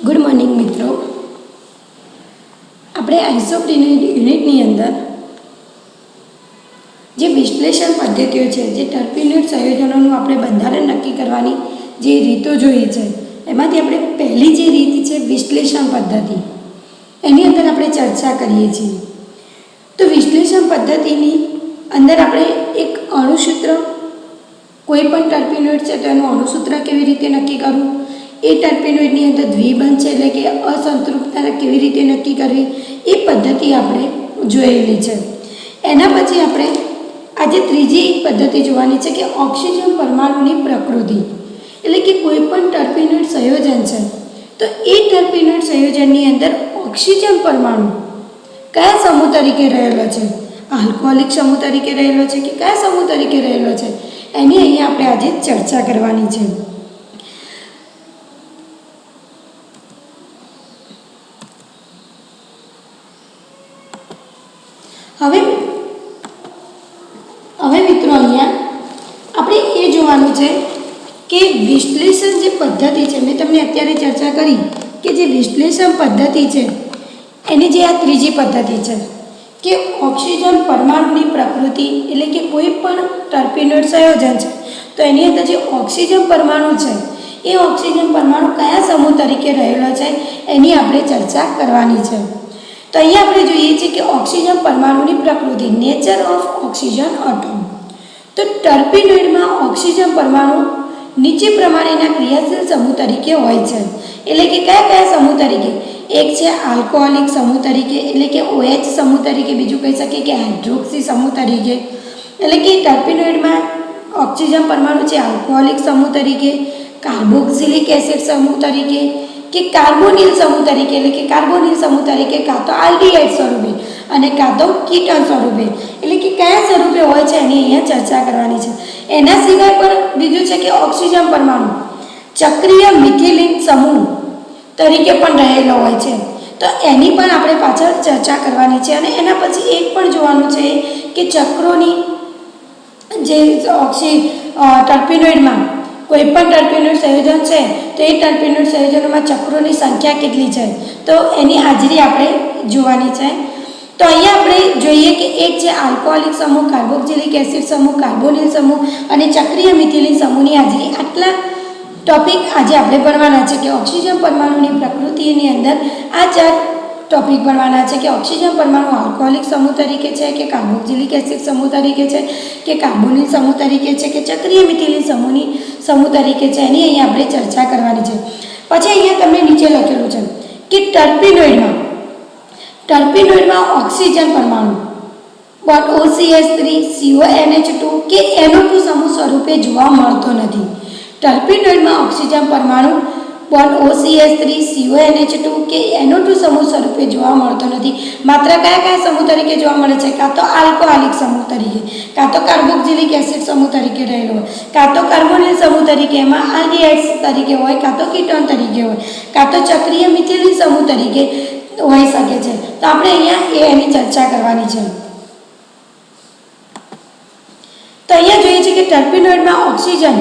Good morning મિત્રો. આપણે આઇસોપ્રીની યુનિટની અંદર જે વિશ્લેષણ પદ્ધતિઓ છે, જે ટર્પીનોઇડ સંયોજનોનું આપણે બંધારણ નક્કી કરવાની જે રીતો જોઈએ છે, એમાંથી આપણે પહેલી જે રીત છે વિશ્લેષણ પદ્ધતિ, એની અંદર આપણે ચર્ચા કરીએ છીએ. તો વિશ્લેષણ પદ્ધતિની અંદર આપણે એક અણુસૂત્ર, કોઈ પણ ટર્પીનોઇડ છે તો એનું અણુસૂત્ર કેવી રીતે નક્કી કરવું, એ ટર્પીનોઇડની અંદર દ્વિબંધ છે એટલે કે અસંતૃપ્તતા કેવી રીતે નક્કી કરવી, એ પદ્ધતિ આપણે જોયેલી છે. એના પછી આપણે આજે ત્રીજી પદ્ધતિ જોવાની છે કે ઓક્સિજન પરમાણુની પ્રકૃતિ, એટલે કે કોઈ પણ ટર્પીનોઇડ સંયોજન છે તો એ ટર્પીનોઇડ સંયોજનની અંદર ઓક્સિજન પરમાણુ કયા સમૂહ તરીકે રહેલો છે, આલ્કોહોલિક સમૂહ તરીકે રહેલો છે કે કયા સમૂહ તરીકે રહેલો છે, એની અહીંયા આપણે આજે ચર્ચા કરવાની છે. હવે મિત્રો અહીંયા આપણે એ જોવાનું છે કે વિશ્લેષણ જે પદ્ધતિ છે, મેં તમને અત્યારે ચર્ચા કરી કે જે વિશ્લેષણ પદ્ધતિ છે એની જે આ ત્રીજી પદ્ધતિ છે કે ઓક્સિજન પરમાણુની પ્રકૃતિ, એટલે કે કોઈ પણ ટર્પીનોઇડ સંયોજન છે તો એની અંદર જે ઓક્સિજન પરમાણુ છે એ ઓક્સિજન પરમાણુ કયા સમૂહ તરીકે રહેલો છે એની આપણે ચર્ચા કરવાની છે. તો અહીંયા આપણે જોઈએ છીએ કે ઓક્સિજન પરમાણુની પ્રકૃતિ, નેચર ઓફ ઓક્સિજન એટમ. તો ટર્પીનોઇડમાં ઓક્સિજન પરમાણુ નીચે પ્રમાણેના ક્રિયાશીલ સમૂહ તરીકે હોય છે, એટલે કે કયા કયા સમૂહ તરીકે, એક છે આલ્કોહોલિક સમૂહ તરીકે, એટલે કે OH સમૂહ તરીકે, બીજું કહી શકીએ કે હાઇડ્રોક્સી સમૂહ તરીકે, એટલે કે ટર્પીનોઇડમાં ઓક્સિજન પરમાણુ છે આલ્કોહોલિક સમૂહ તરીકે, કાર્બોક્સિલિક એસિડ સમૂહ તરીકે કે કાર્બોનિલ સમૂહ તરીકે, એટલે કે કાર્બોનિલ સમૂહ તરીકે કાં તો આલ્ડીહાઇડ સ્વરૂપે અને કાં તો કીટોન સ્વરૂપે, એટલે કે કયા સ્વરૂપે હોય છે એની અહીંયા ચર્ચા કરવાની છે. એના સિવાય પણ બીજું છે કે ઓક્સિજન પરમાણુ ચક્રીય મિથિલિન સમૂહ તરીકે પણ રહેલો હોય છે, તો એની પણ આપણે પાછળ ચર્ચા કરવાની છે. અને એના પછી એક પણ જોવાનું છે કે ચક્રોની જે ટર્પીનોઇડમાં કોઈ પણ ટર્પીનોઇડ સંયોજન છે તો એ ટર્પીનોઇડ સંયોજનોમાં ચક્રોની સંખ્યા કેટલી છે તો એની હાજરી આપણે જોવાની છે. તો અહીંયા આપણે જોઈએ કે એક છે આલ્કોહોલિક સમૂહ, કાર્બોક્સિલિક એસિડ સમૂહ, કાર્બોનિલ સમૂહ અને ચક્રીય મિથિલિન સમૂહની હાજરી. આટલા ટોપિક આજે આપણે ભણવાના છે કે ઓક્સિજન પરમાણુની પ્રકૃતિની અંદર આ 4 ટોપિક ભણવાના છે કે ઓક્સિજન પરમાણુ આલ્કોહોલિક સમૂહ તરીકે છે કે કાર્બોક્સિલિક એસિડ સમૂહ તરીકે છે કે કાર્બોનિલ સમૂહ તરીકે છે કે ચક્રીય મિથિલિન સમૂહ તરીકે છે, એની અહીંયા આપણે ચર્ચા કરવાની છે. પછી અહીંયા તમને નીચે લખેલું છે કે ટર્પીનોઇડમાં ઓક્સિજન પરમાણુ બોન્ડ OCH3 CONH2 કે NO2 સમૂહ સ્વરૂપે જોવા મળતો નથી. ટર્પીનોઇડમાં ઓક્સિજન પરમાણુ બોન્ડ OCH3 CONH2 કે NO2 સમૂહ સ્વરૂપે જોવા મળતો નથી. માત્ર કયા કયા સમૂહ તરીકે જોવા મળે છે, કાં તો આલ્કોહોલિક સમૂહ તરીકે, કાં તો કાર્બોક્સિલિક એસિડ સમૂહ તરીકે રહેલો હોય, કાં તો કાર્બોનિલ સમૂહ તરીકે, એમાં આલ્ડીહાઇડ્સ તરીકે હોય, કાં તો કીટોન તરીકે હોય, કાં તો ચક્રીય મિથિલિન સમૂહ તરીકે હોઈ શકે છે. તો આપણે અહીંયા એની ચર્ચા કરવાની છે. તો અહીંયા જોઈએ છે કે ટર્પીનોઇડમાં ઓક્સિજન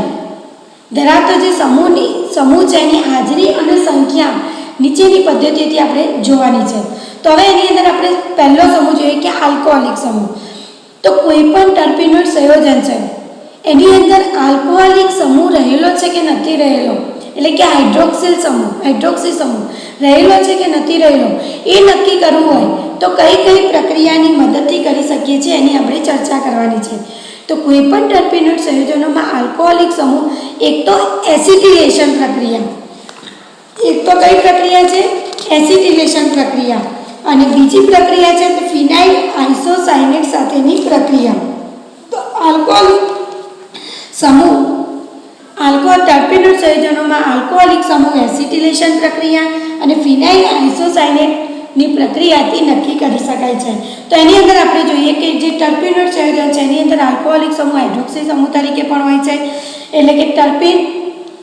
ધરાવતો જે સમૂહ છે એની હાજરી અને સંખ્યા નીચેની પદ્ધતિથી આપણે જોવાની છે. તો હવે એની અંદર આપણે પહેલો સમૂહ જોઈએ કે આલ્કોહોલિક સમૂહ. તો કોઈ પણ ટર્પીનોઇડ સંયોજન છે એની અંદર આલ્કોહોલિક સમૂહ રહેલો છે કે નથી રહેલો, એટલે કે હાઇડ્રોક્સી સમૂહ રહેલો છે કે નથી રહેલો, એ નક્કી કરવું હોય તો કઈ કઈ પ્રક્રિયાની મદદથી કરી શકીએ છીએ એની આપણે ચર્ચા કરવાની છે. તો કોઈ પણ ટર્પીનોઇડ સંયોજનોમાં આલ્કોહોલિક સમૂહ, એક તો એસિટિલેશન પ્રક્રિયા, એક તો કઈ પ્રક્રિયા છે, એસિટિલેશન પ્રક્રિયા, અને બીજી પ્રક્રિયા છે ફિનાઇલ આઇસોસાયનેટ સાથેની પ્રક્રિયા. તો ટર્પીનોઇડ સંયોજનોમાં આલ્કોહોલિક સમૂહ એસિટિલેશન પ્રક્રિયા અને ફિનાઇલ આઇસોસાયનેટની પ્રક્રિયાથી નક્કી કરી શકાય છે. તો એની અંદર આપણે જોઈએ કે જે ટર્પીનોઇડ સંયોજન છે એની અંદર આલ્કોહોલિક સમૂહ હાઇડ્રોક્સી સમૂહ તરીકે પણ હોય છે, એટલે કે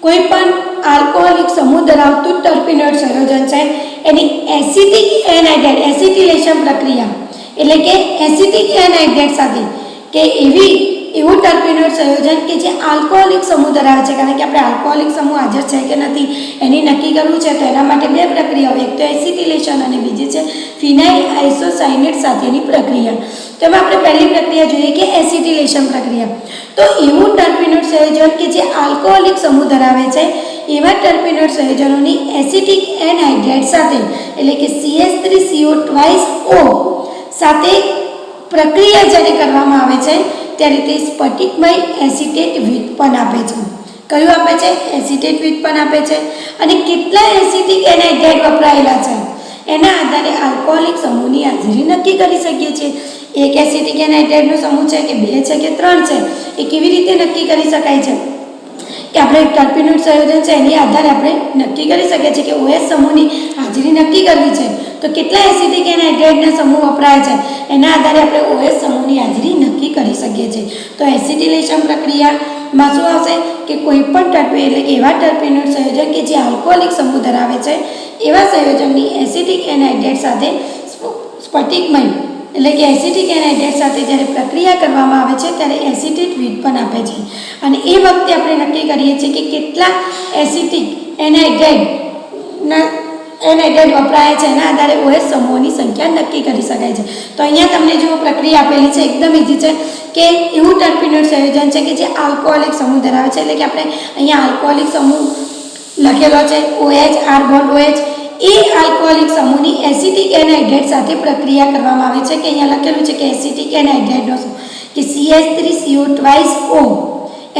કોઈ પણ આલ્કોહોલિક સમૂહ ધરાવતું ટર્પીનોઇડ સંયોજન છે એની એસિટિક એનહાઇડ્રેટ એસિટિલેશન પ્રક્રિયા, એટલે કે એસિટિક એનહાઇડ્રેટ સાથે કે એવી એવું ટર્પેનોઇડ સંયોજન કે જે આલ્કોહોલિક સમૂહ ધરાવે છે, કારણ કે આપણે આલ્કોહોલિક સમૂહ હાજર છે કે નથી એની નક્કી કરવું છે, તો એના માટે બે પ્રક્રિયાઓ, એક તો એસિટિલેશન અને બીજી છે ફિનાઇલ આઇસોસાયનેટ સાથેની પ્રક્રિયા. તો એમાં આપણે પહેલી પ્રક્રિયા જોઈએ કે એસિટિલેશન પ્રક્રિયા. તો એવું ટર્પેનોઇડ સંયોજન કે જે આલ્કોહોલિક સમૂહ ધરાવે છે એવા ટર્પેનોઇડ સંયોજનોની એસિટિક એનહાઇડ્રાઇડ સાથે એટલે કે CH3CO2O સાથે પ્રક્રિયા જ્યારે કરવામાં આવે છે ત્યારે તે સ્ફટિકમય એસિટેટ વ્યુત્પન્ન આપે છે. કયું આપે છે? એસિટેટ વ્યુત્પન્ન આપે છે. અને કેટલા એસિટિક એનહાઇડ્રાઇડ વપરાયેલા છે એના આધારે આલ્કોહોલિક સમૂહની હાજરી નક્કી કરી શકીએ છીએ. એક એસિટિક એનહાઇડ્રાઇડનો સમૂહ છે કે 2 છે કે 3 છે એ કેવી રીતે નક્કી કરી શકાય છે કે આપણે ટર્પેનોઇડ સંયોજન છે એની આધારે આપણે નક્કી કરી શકીએ છીએ કે OH સમૂહની હાજરી નક્કી કરવી છે તો કેટલા એસિટિક એનહાઇડ્રાઇડના સમૂહ વપરાય છે એના આધારે આપણે OH સમૂહની હાજરી નક્કી કરી શકીએ છીએ. તો એસિટિલેશન પ્રક્રિયામાં શું આવશે કે કોઈ પણ ટર્પેન એટલે કે એવા ટર્પેનોઇડ સંયોજન કે જે આલ્કોહોલિક સમૂહ ધરાવે છે એવા સંયોજનની એસિટિક એનહાઇડ્રાઇડ સાથે સ્ફટિકમય એટલે કે એસિટિક એનહાઇડ્રાઇડ સાથે જ્યારે પ્રક્રિયા કરવામાં આવે છે ત્યારે એસિટેટ વ્યુત્પન્ન આપે છે. અને એ વખતે આપણે નક્કી કરીએ છીએ કે કેટલા એસિટિક એનહાઇડ્રાઇડ વપરાય છે એના આધારે OH સમૂહોની સંખ્યા નક્કી કરી શકાય છે. તો અહીંયા તમને જો પ્રક્રિયા આપેલી છે એકદમ ઇઝી છે કે એવું ટર્પેનોઇડ સંયોજન છે કે જે આલ્કોહોલિક સમૂહ ધરાવે છે, એટલે કે આપણે અહીંયા આલ્કોહોલિક સમૂહ લખેલો છે OH R બોન્ડ OH, એ આલ્કોહોલિક સમૂહની એસિટિક એનહાઇડ્રાઇડ સાથે પ્રક્રિયા કરવામાં આવે છે કે અહીંયા લખેલું છે કે એસિટિક એનહાઇડ્રાઇડનો કે CH3CO2O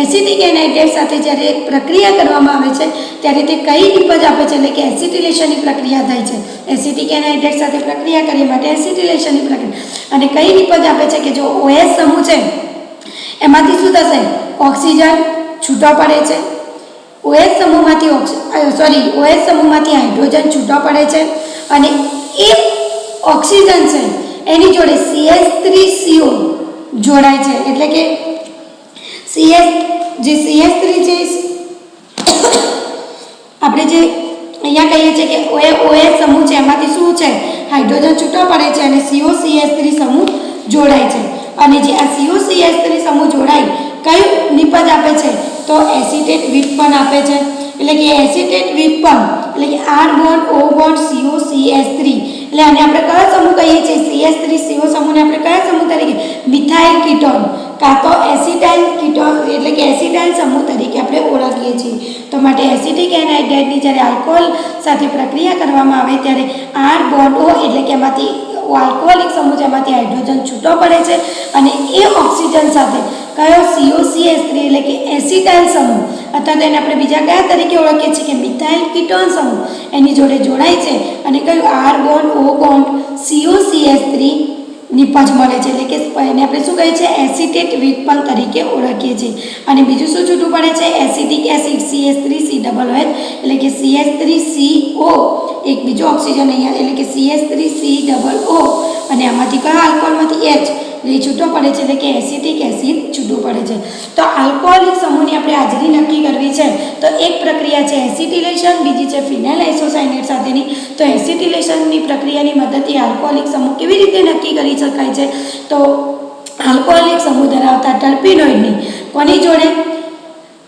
એસિટિક એનહાઇડ્રાઇડ સાથે જ્યારે પ્રક્રિયા કરવામાં આવે છે ત્યારે તે કઈ નિપજ આપે છે એટલે કે એસિટિલેશનની પ્રક્રિયા થાય છે. એસિટિક એનહાઇડ્રાઇડ સાથે પ્રક્રિયા કરી માટે એસિટિલેશનની પ્રક્રિયા અને કઈ નિપજ આપે છે કે જો OH સમૂહ છે એમાંથી શું થશે? ઓક્સિજન છૂટો પડે છે. OH સમૂહમાંથી હાઇડ્રોજન છૂટો પડે છે અને એ ઓક્સિજન છે એની જોડે CH3CO જોડાય છે, એટલે કે CH3 છે આપણે જે અહીંયા કહીએ છીએ કે OH સમૂહ છે એમાંથી શું છે? હાઇડ્રોજન છૂટો પડે છે અને COCH3 સમૂહ જોડાય છે. અને જે આ COCH3 સમૂહ જોડાય કયું નિપજ આપે છે? તો એસિટેટ વ્યુત્પન્ન આપે છે. એટલે કે એસિટેટ વ્યુત્પન્ન એટલે કે R bond O bond COCH3 એટલે આને આપણે કયો સમૂહ કહીએ છીએ? CH3CO સમૂહને આપણે કયા સમૂહ તરીકે? મિથાઇલ કીટોન કાં તો એસિટાઇલ કીટોન એટલે કે એસિટાઇલ સમૂહ તરીકે આપણે ઓળખીએ છીએ. તો માટે એસિટિક એનહાઇડ્રાઇડની જ્યારે આલ્કોહોલ સાથે પ્રક્રિયા કરવામાં આવે ત્યારે R બોન્ડ O એટલે કે એમાંથી આલ્કોહોલિક સમૂહ જેમાંથી હાઇડ્રોજન છૂટો પડે છે અને એ ઓક્સિજન સાથે કયો COCH3 એટલે કે એસિટાઇલ સમૂહ અથવા તો એને આપણે બીજા કયા તરીકે ઓળખીએ છીએ કે મિથાઇલ કીટોન સમૂહ એની જોડે જોડાય છે અને કયું R bond O bond COCH3 નિપજ મળે છે, એટલે કે એને આપણે શું કહીએ છીએ? એસિટેટ વ્યુત્પન્ન તરીકે ઓળખીએ છીએ. અને બીજું શું છૂટું પડે છે? એસિટિક એસિડ CH3COOH એટલે કે CH3CO એક બીજો ઓક્સિજન અહીંયા એટલે કે CH3COO અને આમાંથી કયા આલ્કોહોલમાંથી H એ છૂટો પડે છે એટલે કે એસિટિક એસિડ છૂટું પડે છે. તો આલ્કોહોલિક સમૂહની આપણે હાજરી નક્કી કરવી છે તો એક પ્રક્રિયા છે એસિટિલેશન, બીજી છે ફિનાઇલ આઇસોસાયનેટ સાથેની. તો એસિટિલેશનની પ્રક્રિયાની મદદથી આલ્કોહોલિક સમૂહ કેવી રીતે નક્કી કરી શકાય છે? તો આલ્કોહોલિક સમૂહ ધરાવતા ટર્પેનોઇડની કોની જોડે?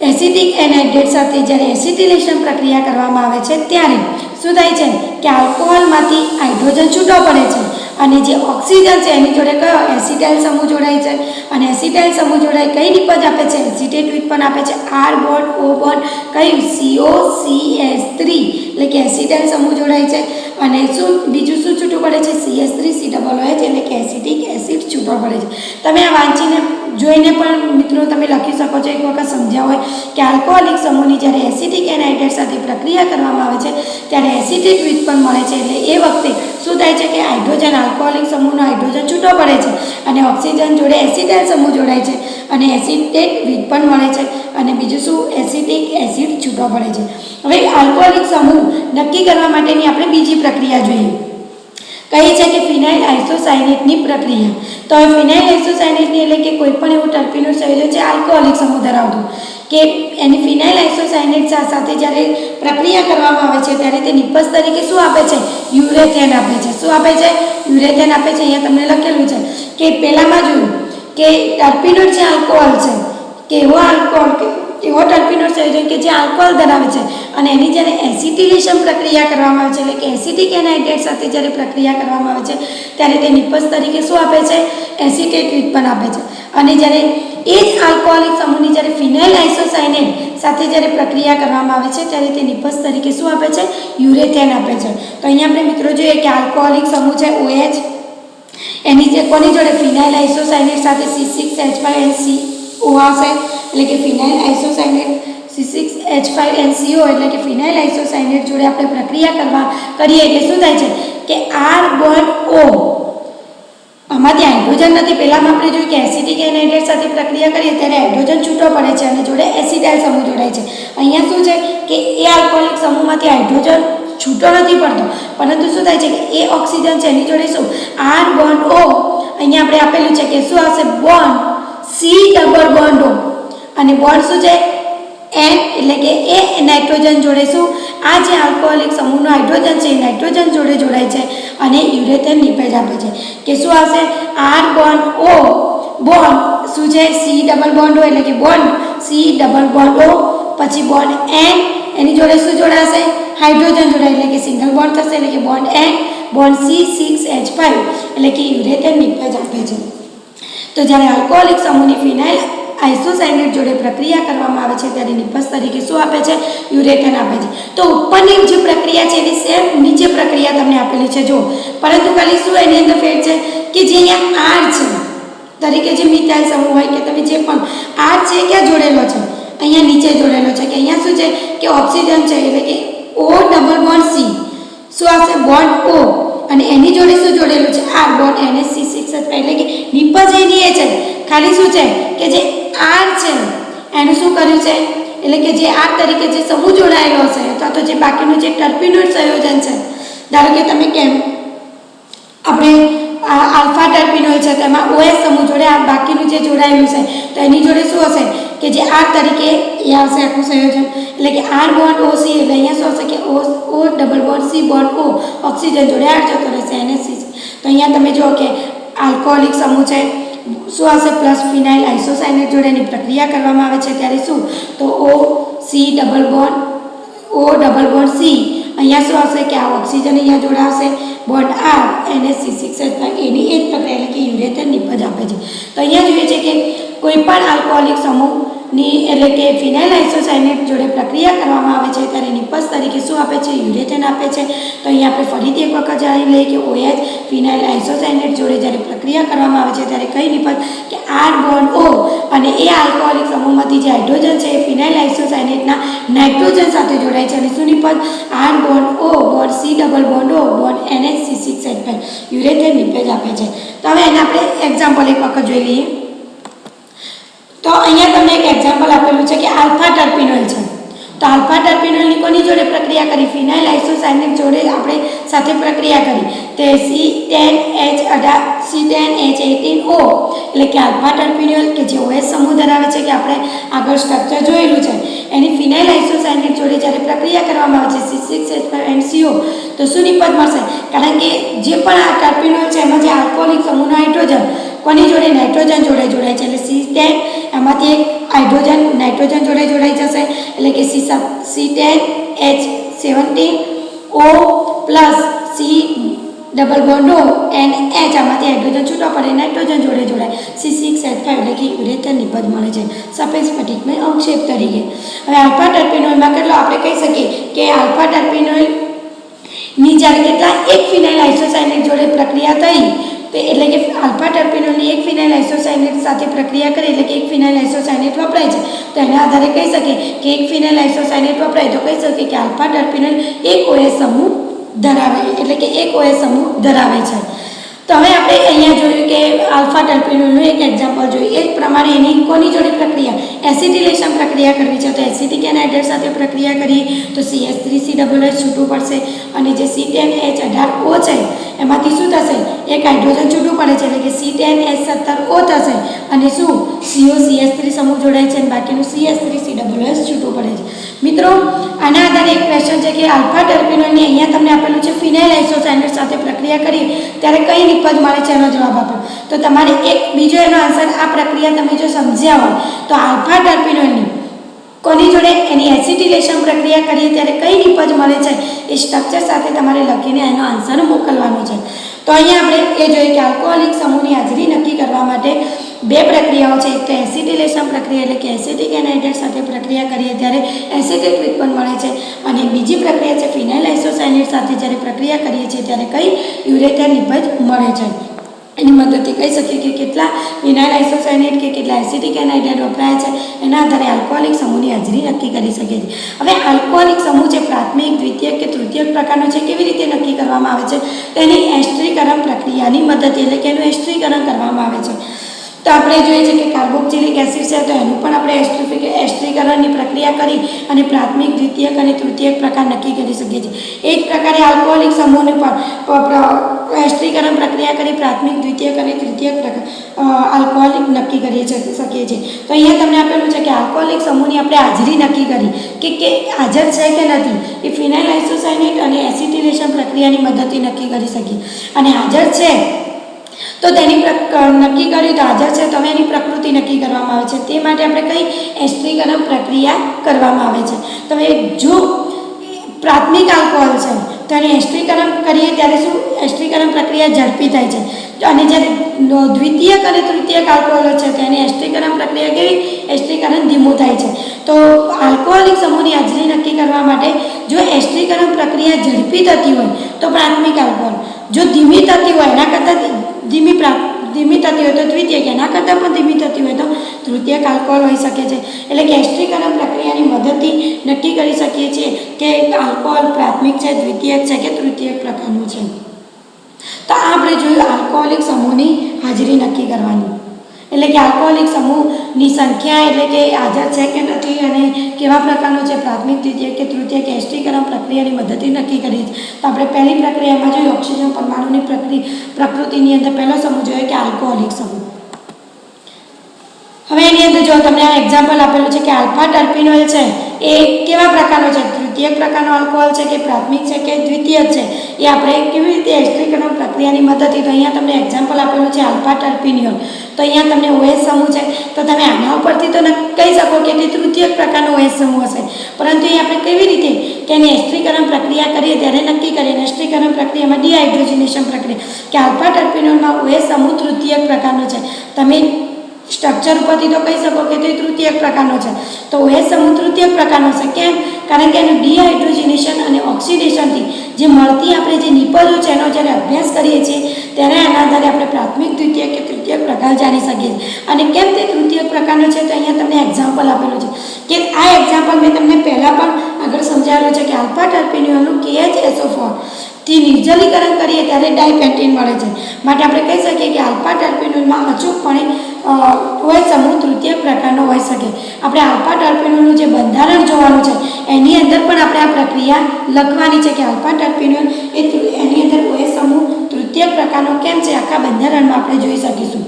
એસિટિક એનહાઇડ્રાઇડ સાથે જ્યારે એસિટિલેશન પ્રક્રિયા કરવામાં આવે છે ત્યારે શું થાય છે કે આલ્કોહોલમાંથી હાઇડ્રોજન છૂટો પડે છે અને જે ઓક્સિજન છે એની જોડે કયો? એસિટાઇલ સમૂહ જોડાય છે અને એસિટાઇલ સમૂહ જોડાય કઈ નિપજ આપે છે? એસિટેટ વ્યુત્પન્ન આપે છે. R બોન્ડ O બોન્ડ કયું? COCH3 એટલે કે એસિટાઇલ સમૂહ જોડાય છે અને શું બીજું શું છૂટું પડે છે? CH3COOH એટલે કે એસિટિક એસિડ છૂટો પડે છે. તમે આ વાંચીને જોઈને પણ મિત્રો તમે લખી શકો છો, એક વખત સમજ્યા હોય કે આલ્કોહોલિક સમૂહની જ્યારે એસિટિક એનહાઇડ્રાઇડ સાથે પ્રક્રિયા કરવામાં આવે છે ત્યારે એસિટેટ વ્યુત્પન્ન મળે છે. એટલે એ વખતે શું થાય છે કે હાઇડ્રોજન આલ્કોહોલિક સમૂહનો હાઇડ્રોજન છૂટો પડે છે અને ઓક્સિજન જોડે એસિટાઇલ સમૂહ જોડાય છે અને એસિટેટ વ્યુત્પન્ન મળે છે અને બીજું શું? એસિટિક એસિડ છૂટો પડે છે. હવે આલ્કોહોલિક સમૂહ નક્કી કરવા માટેની આપણે બીજી પ્રક્રિયા જોઈએ, કઈ છે કે ફિનાઇલ આઇસોસાયનેટની પ્રક્રિયા. તો હવે ફિનાઇલ આઇસોસાયનેટની એટલે કે કોઈ પણ એવું ટર્પેનોઇડ સંયોજન છે આલ્કોહોલિક સમૂહ ધરાવતું કે એની ફિનાઇલ આઇસોસાયનેટ સાથે જ્યારે પ્રક્રિયા કરવામાં આવે છે ત્યારે તે નિપજ તરીકે શું આપે છે? યુરેથેન આપે છે. શું આપે છે? યુરેથેન આપે છે. અહીંયા તમને લખેલું છે કે પહેલામાં જોયું કે ટર્પીનોઇડ જે આલ્કોહોલ છે કે એવો આલ્કોહોલ કે એવો ટર્પીનોઇડ સંયોજન કે જે આલ્કોહોલ ધરાવે છે અને એની જ્યારે એસિટિલેશન પ્રક્રિયા કરવામાં આવે છે એટલે કે એસિટિક એનહાઇડ્રેટ સાથે જ્યારે પ્રક્રિયા કરવામાં આવે છે ત્યારે તે નિપજ તરીકે શું આપે છે? એસિટેટ ઉત્પન્ન આપે છે. અને જ્યારે એ જ આલ્કોહોલિક સમૂહની જ્યારે ફિનાઇલ આઇસોસાયનેટ સાથે જ્યારે પ્રક્રિયા કરવામાં આવે છે ત્યારે તે નિપજ તરીકે શું આપે છે? યુરેથેન આપે છે. તો અહીંયા આપણે મિત્રો જોઈએ કે આલ્કોહોલિક સમૂહ છે OH, એની જે કોની જોડે ફિનાઇલ આઇસોસાયનેટ સાથે C6H5NCO આવશે એટલે કે ફિનાઇલ આઇસોસાયનેટ C6H5NCO એટલે કે ફિનાઇલ આઇસોસાયનેટ જોડે આપણે પ્રક્રિયા કરીએ એટલે શું થાય છે કે R બોન્ડ O, આમાંથી હાઇડ્રોજન નથી. પહેલામાં આપણે જોયું કે એસિટિક એનહાઇડ્રેટ સાથે પ્રક્રિયા કરીએ ત્યારે હાઇડ્રોજન છૂટો પડે છે અને જોડે એસિટાઇલ સમૂહ જોડાય છે. અહીંયા શું છે કે એ આલ્કોહોલિક સમૂહમાંથી હાઇડ્રોજન છૂટો નથી પડતો, પરંતુ શું થાય છે કે એ ઓક્સિજન છે એની જોડે શું R બોન્ડ O, અહીંયા આપણે આપેલું છે કે શું આવશે? Bond C double bond O, અને બોન્ડ શું છે? N એટલે કે એ નાઇટ્રોજન જોડે શું આ જે આલ્કોહોલિક સમૂહનો હાઇડ્રોજન છે એ નાઇટ્રોજન જોડે જોડાય છે અને યુરેથેન નિપેજ આપે છે કે શું આવશે? R બોન્ડ O, બોન્ડ શું છે? C ડબલ બોન્ડ O એટલે કે bond C double bond O, પછી બોન્ડ N એની જોડે શું જોડાશે? હાઇડ્રોજન જોડાય એટલે કે સિંગલ બોન્ડ થશે એટલે કે બોન્ડ N, બોન્ડ C6H5 એટલે કે યુરેથેન નિપેજ આપે છે. તો જ્યારે આલ્કોહોલિક સમૂહની ફિનાઇલ આઇસોસાયનેટ જોડે પ્રક્રિયા કરવામાં આવે છે ત્યારે નિપજ તરીકે શું આપે છે? યુરેથેન આપે છે. તો ઉપરની જે પ્રક્રિયા છે એની સેમ નીચે પ્રક્રિયા તમને આપેલી છે જો, પરંતુ ખાલી શું એની અંદર ફેર છે કે જે અહીંયા R છે તરીકે જે મિથાઇલ સમૂહ હોય કે તમે જે પણ R છે ક્યાં જોડેલો છે? અહીંયા નીચે જોડેલો છે કે અહીંયા શું છે કે ઓક્સિજન છે એટલે કે O ડબલ બોન્ડ C શું આવશે? બોન્ડ O, અને એની જોડે શું જોડેલું છે? R બોન્ડ NH6H5 એટલે કે નિપજ એની એ છે, ખાલી શું છે કે જે R છે એનું શું કર્યું છે એટલે કે જે R તરીકે જે સમૂહ જોડાયેલો હશે અથવા તો જે બાકીનું જે ટર્પીનોઇડ સંયોજન છે, ધારો કે તમે કેમ આપણે આલ્ફા ટર્પીનોઇડ છે તેમાં OH સમૂહ જોડે આ બાકીનું જે જોડાયેલું છે તો એની જોડે શું હશે કે જે R તરીકે એ આવશે આખું સંયોજન એટલે કે R બોન્ડ OC એટલે અહીંયા શું હશે કે O double bond C bond O, oxygen જોડે R જતો રહેશે NH6. તો અહીંયા તમે જુઓ કે આલ્કોહોલિક સમૂહ છે શું આવશે? પ્લસ ફિનાઇલ આઇસોસાયનેટ જોડે એની પ્રક્રિયા કરવામાં આવે છે ત્યારે શું તો O C double bond O double bond C, અહીંયા શું આવશે કે આ ઓક્સિજન અહીંયા જોડાશે, બોન્ડ R NH6H5 એની એ જ પ્રક્રિયા એટલે કે યુરેથેન નિપજ આપે છે. તો અહીંયા જોઈએ છે કે કોઈ પણ આલ્કોહોલિક સમૂહની એટલે કે ફિનાઇલ આઇસોસાયનેટ જોડે પ્રક્રિયા કરવામાં આવે છે ત્યારે નિપજ તરીકે શું આપે છે? યુરેથેન આપે છે. તો અહીંયા આપણે ફરીથી એક વખત જાણી લઈએ કે OH ફિનાઇલ આઇસોસાયનેટ જોડે જ્યારે પ્રક્રિયા કરવામાં આવે છે ત્યારે કઈ નિપજ કે R બોન્ડ O, અને એ આલ્કોહોલિક સમૂહમાંથી જે હાઇડ્રોજન છે એ ફિનાઇલ આઇસોસાયનેટના નાઇટ્રોજન સાથે જોડાય છે અને શું નિપજ? R bond O, bond C double bond O, bond NH6H5 યુરેથેન નિપેજ આપે છે. તો હવે એને આપણે એક્ઝામ્પલ એક વખત જોઈ લઈએ. તો અહીંયા તમને એક એક્ઝામ્પલ આપેલું છે કે આલ્ફા ટર્પીનોઇલ છે. તો આલ્ફા ટર્પીનોઇલની કોની જોડે પ્રક્રિયા કરી? ફિનાઇલ આઇસોસાયનેટ જોડે આપણે સાથે પ્રક્રિયા કરી તે C10H18O એટલે કે આલ્ફા ટર્પીનોઇલ કે જે OH સમૂહ ધરાવે છે કે આપણે આગળ સ્ટ્રક્ચર જોયેલું છે એની ફિનાઇલ આઇસોસાયનેટ જોડે જ્યારે પ્રક્રિયા કરવામાં આવે છે C6H5NCO તો શું નિપજ મળશે? કારણ કે જે પણ આ ટર્પીનોઇલ છે એમાં જે આલ્કોહોલિક સમૂહનો હાઇડ્રોજન કોની જોડે? નાઇટ્રોજન જોડે જોડાય છે એટલે C10 એમાંથી એક હાઇડ્રોજન નાઇટ્રોજન જોડે જોડાઈ જશે એટલે કે C10H17O plus C double bond O અને H આમાંથી હાઇડ્રોજન છૂટો પડે નાઇટ્રોજન જોડે જોડાય C6H5 એટલે કે યુરેથેન નિપજ મળે છે સફેદ સ્ફટિકમય અવક્ષેપ તરીકે. હવે આલ્ફા ટર્પીનોઇલમાં કેટલો આપણે કહી શકીએ કે આલ્ફા ટર્પીનોઇલ ની જ્યારે કેટલા એક ફિનાઇલ આઇસોસાયનેટ જોડે પ્રક્રિયા થઈ એટલે કે આલ્ફા ટર્પીનોઇલની એક ફિનાઇલ આઇસોસાયનેટ સાથે પ્રક્રિયા કરી એટલે કે એક ફિનાઇલ આઇસોસાયનેટ વપરાય છે. તો એના આધારે કહી શકીએ કે એક ફિનાઇલ આઇસોસાયનેટ વપરાય તો કહી શકીએ કે આલ્ફા ટર્પીનોઇલ એક OH સમૂહ ધરાવે એટલે કે એક OH સમૂહ ધરાવે છે. તો હવે આપણે અહીંયા જોયું કે આલ્ફા ટર્પીનોઇલનું એક એક્ઝામ્પલ જોયું એ જ પ્રમાણે એની કોની જોડે પ્રક્રિયા એસિટિલેશન પ્રક્રિયા કરવી છે. તો એસિટિક એનહાઇડ્રેટ સાથે પ્રક્રિયા કરીએ તો CH3COOH છૂટું પડશે અને જે C10H18O છે એમાંથી શું થશે? એક હાઇડ્રોજન છૂટું પડે છે એટલે કે C10H17O થશે અને શું COCH3 સમૂહ જોડાય છે અને બાકીનું CH3COOH છૂટું પડે છે. મિત્રો આના આધારે એક ક્વેશ્ચન છે કે આલ્ફા ટર્પીનોઇલની અહીંયા તમને આપેલું છે ફિનાઇલ આઇસોસાયનેટ સાથે પ્રક્રિયા કરી ત્યારે કઈ નિપજ મળે છે એનો જવાબ આપો. તો તમારે એક બીજો એનો આન્સર આ પ્રક્રિયા તમે જો સમજ્યા હોય તો આલ્ફા ટર્પિનોલની કોની જોડે એની એસિટિલેશન પ્રક્રિયા કરીએ ત્યારે કઈ નિપજ મળે છે એ સ્ટ્રક્ચર સાથે તમારે લખીને એનો આન્સર મોકલવાનો છે. તો અહીંયા આપણે એ જોઈએ કે આલ્કોહોલિક સમૂહની હાજરી નક્કી કરવા માટે બે પ્રક્રિયાઓ છે. એક તો એસિટિલેશન પ્રક્રિયા એટલે કે એસિટિક એનહાઇડ્રેટ સાથે પ્રક્રિયા કરીએ ત્યારે એસિટિક નિપજ મળે છે, અને બીજી પ્રક્રિયા છે ફિનાઇલ આઇસોસાયનેટ સાથે જ્યારે પ્રક્રિયા કરીએ છીએ ત્યારે કઈ યુરેથર નિપજ મળે છે. એની મદદથી કહી શકીએ કે કેટલા ફિનાઇલ આઇસોસાયનેટ કે કેટલા એસિટિક એનહાઇડ્રેટ વપરાય છે એના આધારે આલ્કોહોલિક સમૂહની હાજરી નક્કી કરી શકીએ છીએ. હવે આલ્કોહોલિક સમૂહ જે પ્રાથમિક, દ્વિતીયક કે તૃતીયક પ્રકારનો છે કેવી રીતે નક્કી કરવામાં આવે છે? તેની એસ્ટરીકરણ પ્રક્રિયાની મદદથી એટલે કે એનું એસ્ટરીકરણ કરવામાં આવે છે. તો આપણે જોઈએ છે કે કાર્બોક્સિલિક એસિડ છે તો એનું પણ આપણે એસ્ટરીકરણની પ્રક્રિયા કરી અને પ્રાથમિક, દ્વિતીયક અને તૃતીયક પ્રકાર નક્કી કરી શકીએ છીએ. એ જ પ્રકારે આલ્કોહોલિક સમૂહને પણ એસ્ટરીકરણ પ્રક્રિયા કરી પ્રાથમિક, દ્વિતીયક અને તૃતીયક પ્રકાર આલ્કોહોલિક નક્કી કરી શકીએ છીએ. તો અહીંયા તમને આપેલું છે કે આલ્કોહોલિક સમૂહની આપણે હાજરી નક્કી કરી કે હાજર છે કે નથી એ ફિનાઇલ આઇસોસાયનેટ અને એસિટિલેશન પ્રક્રિયાની મદદથી નક્કી કરી શકીએ. અને હાજર છે તો તેની નક્કી કર્યું તો હાજર છે તો એની પ્રકૃતિ નક્કી કરવામાં આવે છે. તે માટે આપણે કઈ એસ્ટરીકરણ પ્રક્રિયા કરવામાં આવે છે. તમે જો પ્રાથમિક આલ્કોહોલ છે તો એની એસ્ટરીકરણ કરીએ ત્યારે શું એસ્ટરીકરણ પ્રક્રિયા ઝડપી થાય છે, અને જ્યારે દ્વિતીયક અને તૃતીયક આલ્કોહોલ છે તો એની એસ્ટરીકરણ પ્રક્રિયા કેવી એસ્ટરીકરણ ધીમું થાય છે. તો આલ્કોહોલિક સમૂહની હાજરી નક્કી કરવા માટે જો એસ્ટરીકરણ પ્રક્રિયા ઝડપી થતી હોય તો પ્રાથમિક આલ્કોહોલ, જો ધીમી થતી હોય એના કરતાં ધીમી થતી હોય તો દ્વિતીયક, એના કરતાં પણ ધીમી થતી હોય તો તૃતીયક આલ્કોહોલ હોઈ શકે છે. એટલે કે એસ્ટરીકરણ પ્રક્રિયાની મદદથી નક્કી કરી શકીએ છીએ કે આલ્કોહોલ પ્રાથમિક છે, દ્વિતીયક છે કે તૃતીયક પ્રકારનું છે. તો આ આપણે જોયું આલ્કોહોલિક સમૂહની હાજરી નક્કી કરવાની, એટલે કે આલ્કોહોલિક સમૂહની સંખ્યા એટલે કે હાજર છે કે નથી અને કેવા પ્રકારનો છે પ્રાથમિક, દ્વિતીયક કે તૃતીયક એસ્ટરીકરણ પ્રક્રિયાની મદદથી નક્કી કરીએ છીએ. તો આપણે પહેલી પ્રક્રિયામાં જોઈએ ઓક્સિજન પરમાણુની પ્રકૃતિની અંદર પહેલો સમૂહ જોઈએ કે આલ્કોહોલિક સમૂહ. હવે એની અંદર જો તમને આ એક્ઝામ્પલ આપેલું છે કે આલ્ફા ટર્પિનોલ છે એ કેવા પ્રકારનો છે, તૃતીયક પ્રકારનો આલ્કોહોલ છે કે પ્રાથમિક છે કે દ્વિતીયક છે, એ આપણે કેવી રીતે એસ્ટરીકરણ પ્રક્રિયાની મદદથી. તો અહીંયા તમને એક્ઝામ્પલ આપેલું છે આલ્ફા ટર્પિનોલ. તો અહીંયા તમને OH સમૂહ છે તો તમે આના ઉપરથી તો કહી શકો કે તે તૃતીયક પ્રકારનો OH સમૂહ હશે, પરંતુ એ આપણે કેવી રીતે કે એની એસ્ટરીકરણ પ્રક્રિયા કરીએ ત્યારે નક્કી કરીએ. એસ્ટરીકરણ પ્રક્રિયામાં ડિહાઇડ્રોજનેશન પ્રક્રિયા કે આલ્ફા ટર્પિનોલમાં OH સમૂહ તૃતીયક પ્રકારનો છે. તમે સ્ટ્રક્ચર ઉપરથી તો કહી શકો કે તે તૃતીયક પ્રકારનો છે. તો OH સમૂહ તૃતીયક પ્રકારનો છે. કેમ? કારણ કે એનું ડિહાઇડ્રોજનેશન અને ઓક્સિડેશનથી જે મળતી આપણે જે નિપજો છે એનો જ્યારે અભ્યાસ કરીએ છીએ ત્યારે આના આધારે આપણે પ્રાથમિક, દ્વિતીયક કે તૃતીયક પ્રકાર જાણી શકીએ છીએ. અને કેમ તે તૃતીયક પ્રકારનો છે તો અહીંયા તમને એક્ઝામ્પલ આપેલું છે કે આ એક્ઝામ્પલ મેં તમને પહેલાં પણ આગળ સમજાવેલું છે કે આલ્ફા ટર્પિનોલનું KHSO4 થી નિર્જલીકરણ કરીએ ત્યારે ડાયપેન્ટીન મળે છે. માટે આપણે કહી શકીએ કે આલ્ફા ટર્પિનોલમાં અચૂકપણે OH સમૂહ તૃતીયક પ્રકારનો હોઈ શકે. આપણે આલ્ફા ટર્પિનોલનું જે બંધારણ જોવાનું છે એની અંદર પણ આપણે આ પ્રક્રિયા લખવાની છે કે આલ્ફા ટર્પિનોલ એની અંદર OH સમૂહ તૃતીયક પ્રકારનો કેમ છે આખા બંધારણમાં આપણે જોઈ શકીશું.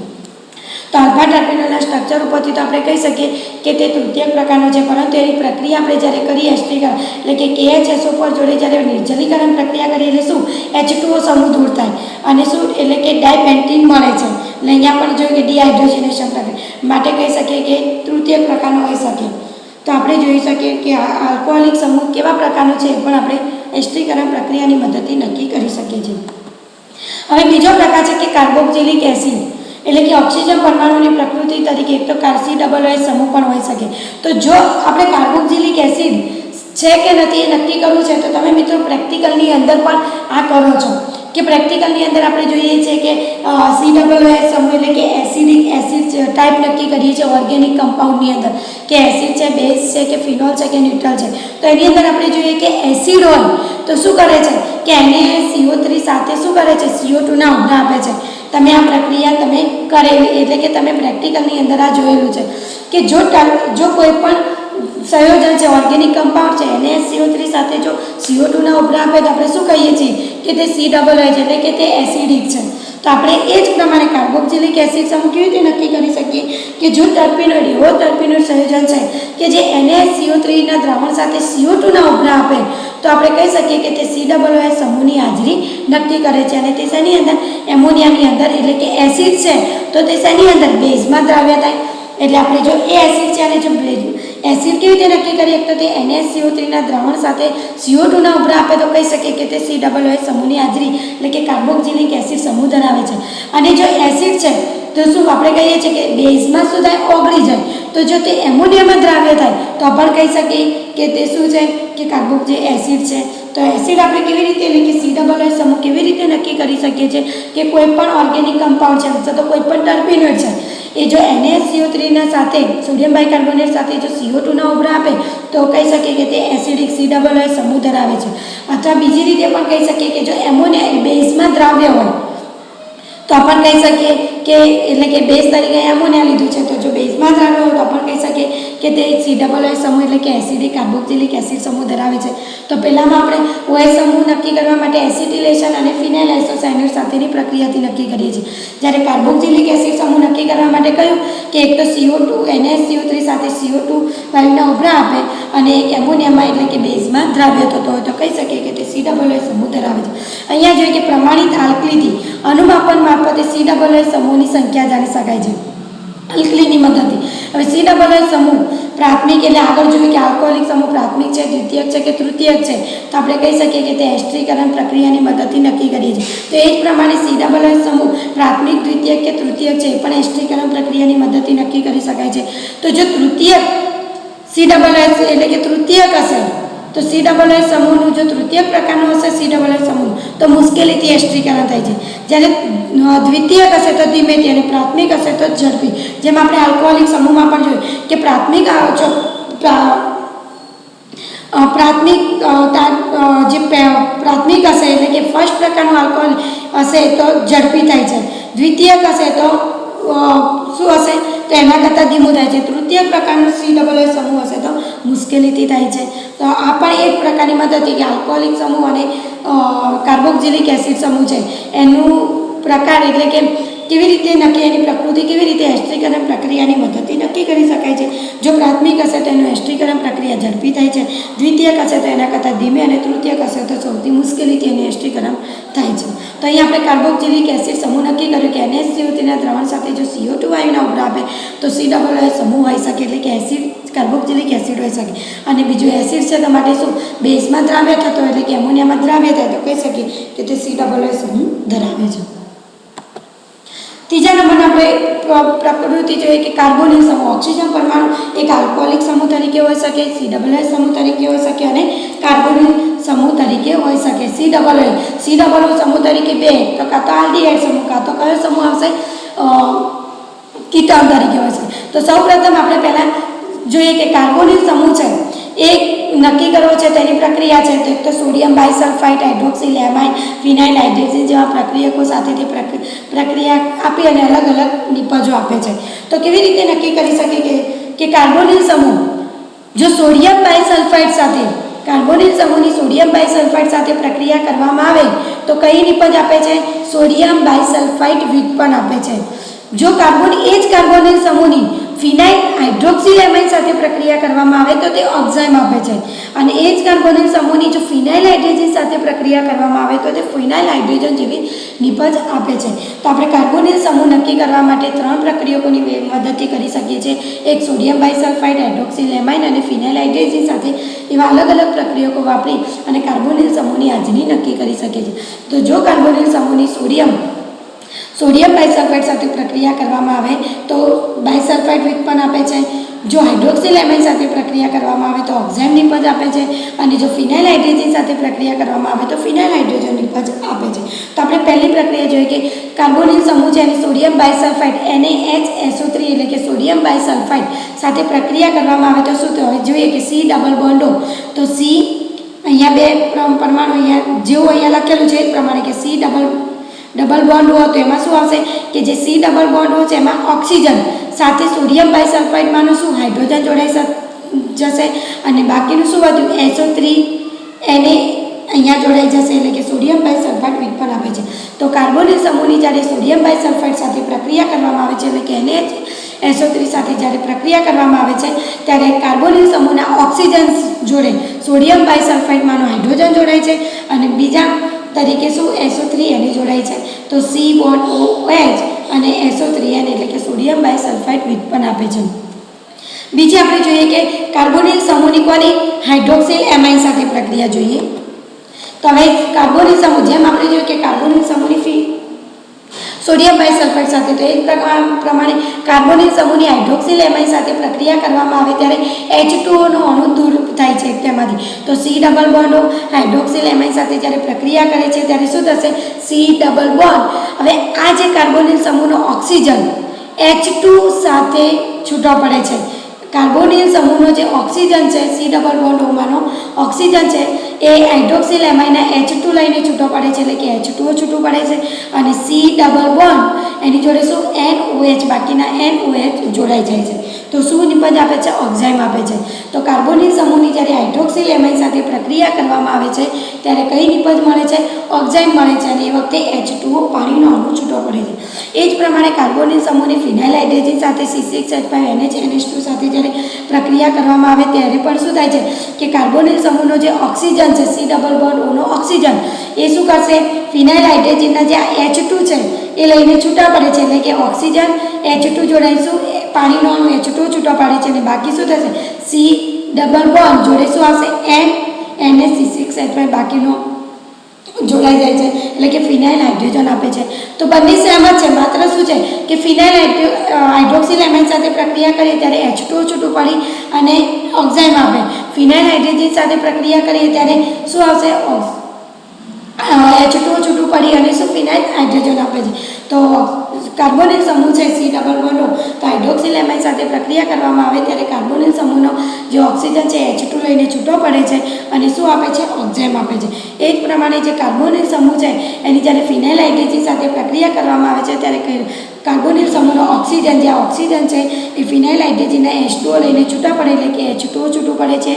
તો આલ્ફા ટર્પિનોલના સ્ટ્રક્ચર ઉપરથી તો આપણે કહી શકીએ કે તે તૃતીયક પ્રકારનો છે, પરંતુ એની પ્રક્રિયા આપણે જ્યારે કરીએ એસ્ટરીકરણ એટલે કે KHSO4 જોડે જ્યારે નિર્જલીકરણ પ્રક્રિયા કરીએ એટલે શું H2O સમૂહ દૂર થાય અને શું એટલે કે ડાયપેન્ટીન મળે છે. એટલે અહીંયા પણ જોઈએ કે ડિહાઇડ્રોજનેશન પ્રક્રિયા માટે કહી શકીએ કે તૃતીયક પ્રકારનો હોઈ શકે. તો આપણે જોઈ શકીએ કે આલ્કોહોલિક સમૂહ કેવા પ્રકારનો છે એ પણ આપણે એસ્ટરીકરણ પ્રક્રિયાની મદદથી નક્કી કરી શકીએ છીએ. હવે બીજો પ્રકાર છે કે કાર્બોક્સિલિક એસિડ એટલે કે ઓક્સિજન પરમાણુની પ્રકૃતિ તરીકે એક તો COOH સમૂહ પણ હોઈ શકે. તો જો આપણે કાર્બોક્સિલિક એસિડ છે કે નથી એ નક્કી કરવું છે તો તમે મિત્રો પ્રેક્ટિકલની અંદર પણ આ કરો છો કે પ્રેક્ટિકલની અંદર આપણે જોઈએ છીએ કે COOH સમૂહ એટલે કે એસિડ ટાઈપ નક્કી કરીએ છીએ ઓર્ગેનિક કમ્પાઉન્ડની અંદર કે એસિડ છે, બેઝ છે કે ફિનોલ છે કે ન્યુટ્રલ છે. તો એની અંદર આપણે જોઈએ કે એસિડ હોય તો શું કરે છે કે એને CO3 સાથે શું કરે છે CO2 ના ઉભરા આપે છે. તમે આ પ્રક્રિયા તમે કરેલી એટલે કે તમે પ્રેક્ટિકલની અંદર આ જોયેલું છે કે જો કોઈ પણ સંયોજન છે ઓર્ગેનિક કમ્પાઉન્ડ છે એને CO3 સાથે જો CO2 ના ઉભરા આપે તો આપણે શું કહીએ છીએ કે તે COOH એટલે કે તે એસિડિક છે. તો આપણે એ જ પ્રમાણે કાર્બોક્સિલિક એસિડ સમૂહ કેવી રીતે નક્કી કરી શકીએ કે જો ટર્પિનોઇડ એવો ટર્પિનોઇડ સંયોજન છે કે જે NaCO3 ના દ્રાવણ સાથે CO2 ના ઉભરા આપે તો આપણે કહી શકીએ કે તે COOH સમૂહ સમૂહની હાજરી નક્કી કરે છે અને તે શેની અંદર એમોનિયાની અંદર એટલે કે એસિડ છે તો તે શેની અંદર બેઝમાં દ્રાવ્ય થાય એટલે આપણે જો એ એસિડ છે અને જો એસિડ કેવી રીતે નક્કી કરીએ તો તે NaCO3 ના દ્રાવણ સાથે CO2 ના ઉભરા આપે તો કહી શકીએ કે તે COO સમૂહની હાજરી એટલે કે કાર્બોક્સિલિક એસિડ સમૂહ ધરાવે છે અને જો એસિડ છે તો શું આપણે કહીએ છીએ કે બેઝમાં શું થાય ઓગળી જાય તો જો તે એમોનિયામાં દ્રાવ્ય થાય તો પણ કહી શકીએ કે તે શું છે કે કાર્બોક્સિલિક એસિડ છે તો એસિડ આપણે કેવી રીતે એટલે કે COO સમૂહ કેવી રીતે નક્કી કરી શકીએ છીએ કે કોઈ પણ ઓર્ગેનિક કમ્પાઉન્ડ છે અથવા તો કોઈ પણ ટર્પેનોઇડ છે એ જો NaCO3 ના સાથે સોડિયમ બાયકાર્બોનેટ સાથે જો CO2 ના ઉભરા આપે તો કહી શકીએ કે તે એસિડિક COO સમૂહ ધરાવે છે અથવા બીજી રીતે પણ કહી શકીએ કે જો એમોનિયા બેઝમાં દ્રાવ્ય હોય તો પણ કહી શકીએ કે એટલે કે બેઝ તરીકે એમોનિયા લીધું છે તો જો બેઝમાં દ્રાવ્ય હોય તો પણ કહી શકીએ કે તે COO સમૂહ એટલે કે એસિડિક કાર્બોક્સિલિક એસિડ સમૂહ ધરાવે છે તો પહેલામાં આપણે OH સમૂહ નક્કી કરવા માટે એસિટિલેશન અને ફિનાઇલ આઇસોસાયનેટ સાથેની પ્રક્રિયાથી નક્કી કરીએ છીએ જ્યારે કાર્બોક્સિલિક એસિડ સમૂહ નક્કી કરવા માટે કહ્યું કે એક તો CO2 NaCO3 સાથે CO2 વાયુના ઉભરા આપે અને એક એમોનિયામાં એટલે કે બેઝમાં દ્રાવ્ય થતો હોય તો કહી શકીએ કે તે COO સમૂહ ધરાવે છે અહીંયા જોઈએ કે પ્રમાણિત આલ્કલીથી અનુમાપન મારફતે COO સમૂહની સંખ્યા જાણી શકાય છે આલ્કલીની મદદથી હવે COO સમૂહ પ્રાથમિક એટલે આગળ જોઈએ કે આલ્કોહોલિક સમૂહ પ્રાથમિક છે દ્વિતીયક છે કે તૃતીયક છે તો આપણે કહી શકીએ કે તે એસ્ટરીકરણ પ્રક્રિયાની મદદથી નક્કી કરીએ છીએ તો એ જ પ્રમાણે COO સમૂહ પ્રાથમિક દ્વિતીયક કે તૃતીયક છે એ પણ એસ્ટરીકરણ પ્રક્રિયાની મદદથી નક્કી કરી શકાય છે તો જો તૃતીયક COO એટલે કે તૃતીયક હશે તો COO સમૂહનું જો તૃતીયક પ્રકારનું હશે COO સમૂહ તો મુશ્કેલીથી એસ્ટરીકરણ થાય છે જ્યારે દ્વિતીયક હશે તો ધીમેથી અને પ્રાથમિક હશે તો ઝડપી જેમ આપણે આલ્કોહોલિક સમૂહમાં પણ જોયું કે પ્રાથમિક હશે એટલે કે ફર્સ્ટ પ્રકારનું આલ્કોહોલ હશે તો ઝડપી થાય છે દ્વિતીયક હશે તો શું હશે તો એના કરતાં ધીમું થાય છે તૃતીય પ્રકારનું COO સમૂહ હશે તો મુશ્કેલીથી થાય છે તો આ પણ એક પ્રકારની મદદથી કે આલ્કોહોલિક સમૂહ અને કાર્બોક્સિલિક એસિડ સમૂહ છે એનું પ્રકાર એટલે કે કેવી રીતે નક્કી એની પ્રકૃતિ કેવી રીતે એસ્ટરીકરણ પ્રક્રિયાની મદદથી નક્કી કરી શકાય છે જો પ્રાથમિક હશે તો એનું એસ્ટરીકરણ પ્રક્રિયા ઝડપી થાય છે દ્વિતીયક હશે તો એના કરતાં ધીમે અને તૃતીયક હશે તો સૌથી મુશ્કેલીથી એનું એસ્ટરીકરણ થાય છે તો અહીં આપણે કાર્બોક્સિલિક એસિડ સમૂહ નક્કી કર્યું કે NaCO3 ના દ્રાવણ સાથે જો CO2 વાયુના ઉભરા આપે તો COO સમૂહ હોઈ શકે એટલે કે એસિડ કાર્બોક્સિલિક એસિડ હોઈ શકે અને બીજું એસિડ છે તો માટે શું બેઝમાં દ્રાવ્ય થતો એટલે કે એમોનિયામાં દ્રાવ્ય થાય તો કહી શકીએ કે તે COO સમૂહ ધરાવે છે ત્રીજા નંબરના આપણે પ્રકૃતિ જોઈએ કે કાર્બોનિલ સમૂહ ઓક્સિજન પરમાણુ એક આલ્કોહોલિક સમૂહ તરીકે હોઈ શકે COO સમૂહ તરીકે હોઈ શકે અને કાર્બોનિલ સમૂહ તરીકે હોઈ શકે COO સમૂહ તરીકે બે તો કાં તો આલ્ડીહાઇડ સમૂહ કાં તો કયો સમૂહ આવશે કીટોન તરીકે હોઈ શકે તો સૌપ્રથમ આપણે પહેલાં જોઈએ કે કાર્બોનિલ સમૂહ છે એ નક્કી કરવો છે તેની પ્રક્રિયા છે તો એક તો સોડિયમ બાયસલ્ફાઇડ હાઇડ્રોક્સિલેમાઇન ફિનાઇલ હાઇડ્રેઝિન જેવા પ્રક્રિયકો સાથે તે પ્રક્રિયા આપી અને અલગ અલગ નિપજો આપે છે તો કેવી રીતે નક્કી કરી શકીએ કે કાર્બોનિલ સમૂહ જો સોડિયમ બાયસલ્ફાઇડ સાથે કાર્બોનિલ સમૂહની સોડિયમ બાયસલ્ફાઇડ સાથે પ્રક્રિયા કરવામાં આવે તો કઈ નિપજ આપે છે સોડિયમ બાયસલ્ફાઇડ વ્યુત્પન્ન આપે છે જો એ જ કાર્બોનિલ સમૂહની ફિનાઇલ હાઇડ્રોક્સિલેમાઇન સાથે પ્રક્રિયા કરવામાં આવે તો તે ઓક્ઝાઇમ આપે છે અને એ જ કાર્બોનિલ સમૂહની જો ફિનાઇલ હાઇડ્રોજન સાથે પ્રક્રિયા કરવામાં આવે તો તે ફિનાઇલ હાઇડ્રોજન જેવી નિપજ આપે છે તો આપણે કાર્બોનિલ સમૂહ નક્કી કરવા માટે ત્રણ પ્રક્રિયકોની મદદથી કરી શકીએ છીએ એક સોડિયમ બાયસલ્ફાઇડ હાઇડ્રોક્સિલેમાઇન અને ફિનાઇલ હાઇડ્રોજન સાથે એવા અલગ અલગ પ્રક્રિયકો વાપરી અને કાર્બોનિલ સમૂહની હાજરી નક્કી કરી શકીએ છીએ તો જો કાર્બોનિલ સમૂહની સોડિયમ બાયસલ્ફાઇડ સાથે પ્રક્રિયા કરવામાં આવે તો બાયસલ્ફાઇડ વ્યુત્પન્ન આપે છે જો હાઇડ્રોક્સિલેમાઇન સાથે પ્રક્રિયા કરવામાં આવે તો ઓક્ઝાઇમ નિપજ આપે છે અને જો ફિનાઇલ હાઇડ્રોજન સાથે પ્રક્રિયા કરવામાં આવે તો ફિનાઇલ હાઇડ્રોજન નિપજ આપે છે તો આપણે પહેલી પ્રક્રિયા જોઈએ કે કાર્બોનિલ સમૂહ છે અને સોડિયમ બાયસલ્ફાઇડ NaHSO3 એટલે કે સોડિયમ બાયસલ્ફાઇડ સાથે પ્રક્રિયા કરવામાં આવે તો શું થયું જોઈએ કે C ડબલ બોન્ડ હો તો C અહીંયા બે પરમાણુ અહીંયા જેવું અહીંયા લખેલું છે એ પ્રમાણે કે C ડબલ બોન્ડ હોય તો એમાં શું આવશે કે જે C ડબલ બોન્ડ હોય છે એમાં ઓક્સિજન સાથે સોડિયમ બાયસલ્ફાઇડમાંનું શું હાઇડ્રોજન જોડાઈ જશે અને બાકીનું શું વધ્યું SO3 અહીંયા જોડાઈ જશે એટલે કે સોડિયમ બાયસલ્ફાઇડ વ્યુત્પન્ન આપે છે તો કાર્બોનિલ સમૂહની જ્યારે સોડિયમ બાયસલ્ફાઇડ સાથે પ્રક્રિયા કરવામાં આવે છે એટલે કે NaHSO3 સાથે જ્યારે પ્રક્રિયા કરવામાં આવે છે ત્યારે કાર્બોનિલ સમૂહના ઓક્સિજન જોડે સોડિયમ બાયસલ્ફાઇડમાંનું હાઇડ્રોજન જોડાય છે અને બીજા તરીકે શું SO3 એને જોડાય છે, તો C બોન્ડ OH અને SO3N એટલે કે સોડિયમ બાયસલ્ફાઇડ ઉત્પન્ન આપે છે. બીજી આપણે જોઈએ કે કાર્બોનિલ સમૂહની કોની હાઇડ્રોક્સિલ એમાઇન સાથે પ્રક્રિયા જોઈએ. તો હવે કાર્બોનિલ સમૂહ જેમ આપણે જોઈએ કે કાર્બોનિલ સમૂહની સોડિયમ બાયસલ્ફાઇડ સાથે, તો એ પ્રમાણે કાર્બોનિલ સમૂહની હાઇડ્રોક્સિલ એમાઇન સાથે પ્રક્રિયા કરવામાં આવે ત્યારે H2O નો અણુ દૂર થાય છે તેમાંથી. તો C double bond hydroxyl amine સાથે જ્યારે પ્રક્રિયા કરે છે ત્યારે શું થશે? C double bond. હવે આ જે કાર્બોનિલ સમૂહનો ઓક્સિજન H2 સાથે છૂટો પડે છે. કાર્બોનિલ સમૂહનો જે ઓક્સિજન છે C ડબલ બોન્ડ ઓમાંનો ઓક્સિજન છે એ હાઇડ્રોક્સિલ એમાઇનના H2 લઈને છૂટો પડે છે, એટલે કે H2O છૂટું પડે છે અને C ડબલ બોન્ડ એની જોડે શું NOH બાકીના NOH જોડાઈ જાય છે. તો શું નિપજ આપે છે? ઓક્ઝાઇમ આપે છે. તો કાર્બોનિલ સમૂહની જ્યારે હાઇડ્રોક્સિલ એમાઇન સાથે પ્રક્રિયા કરવામાં આવે છે ત્યારે કઈ નિપજ મળે છે? ઓક્ઝાઇમ મળે છે અને એ વખતે H2O પાણીનો અણુ છૂટો પડે છે. એ જ પ્રમાણે કાર્બોનિલ સમૂહની ફિનાઇલ હાઇડ્રોજન સાથે C6H5NH સાથે જ્યારે પ્રક્રિયા કરવામાં આવે ત્યારે પણ શું થાય છે કે કાર્બોનિલ સમૂહનો જે ઓક્સિજન છે C ડબલ બોન્ડ ઓનો ઓક્સિજન એ શું કરશે? ફિનાઇલ હાઇડ્રોજનના જે H2 છે એ લઈને છૂટા પડે છે, એટલે કે ઓક્સિજન H2 જોડાઈશું પાણીનો અણુ H2 છૂટો પાડે છે અને બાકી શું થશે? C ડબલ બોન્ડ જોડે શું આવશે? NH6H5 બાકીનો જોડાઈ જાય છે, એટલે કે ફિનાઇલ હાઇડ્રોજન આપે છે. તો બંને સેમ જ છે, માત્ર શું છે કે ફિનાઇલ હાઇડ્રોક્સિલ એમાઇન સાથે પ્રક્રિયા કરીએ ત્યારે H2O છૂટું પડી અને ઓક્ઝાઇમ આપે. ફિનાઇલ હાઇડ્રોજન સાથે પ્રક્રિયા કરીએ ત્યારે શું આવશે? H2O છૂટું પડી અને શું ફિનાઇલ હાઇડ્રોજન આપે છે. તો કાર્બોનિલ સમૂહ છે C ડબલ બોન્ડનો, તો હાઇડ્રોક્સિલ એમાઇન સાથે પ્રક્રિયા કરવામાં આવે ત્યારે કાર્બોનિલ સમૂહનો જે ઓક્સિજન છે H2 લઈને છૂટો પડે છે અને શું આપે છે? ઓક્ઝાઇમ આપે છે. એ જ પ્રમાણે જે કાર્બોનિલ સમૂહ છે એની જ્યારે ફિનાઇલ હાઇડ્રોજન સાથે પ્રક્રિયા કરવામાં આવે છે ત્યારે કાર્બોનિલ સમૂહનો ઓક્સિજન જે ઓક્સિજન છે એ ફિનાઇલ હાઇડ્રોજનના H2O લઈને છૂટા પડે એટલે કે H2O છૂટું પડે છે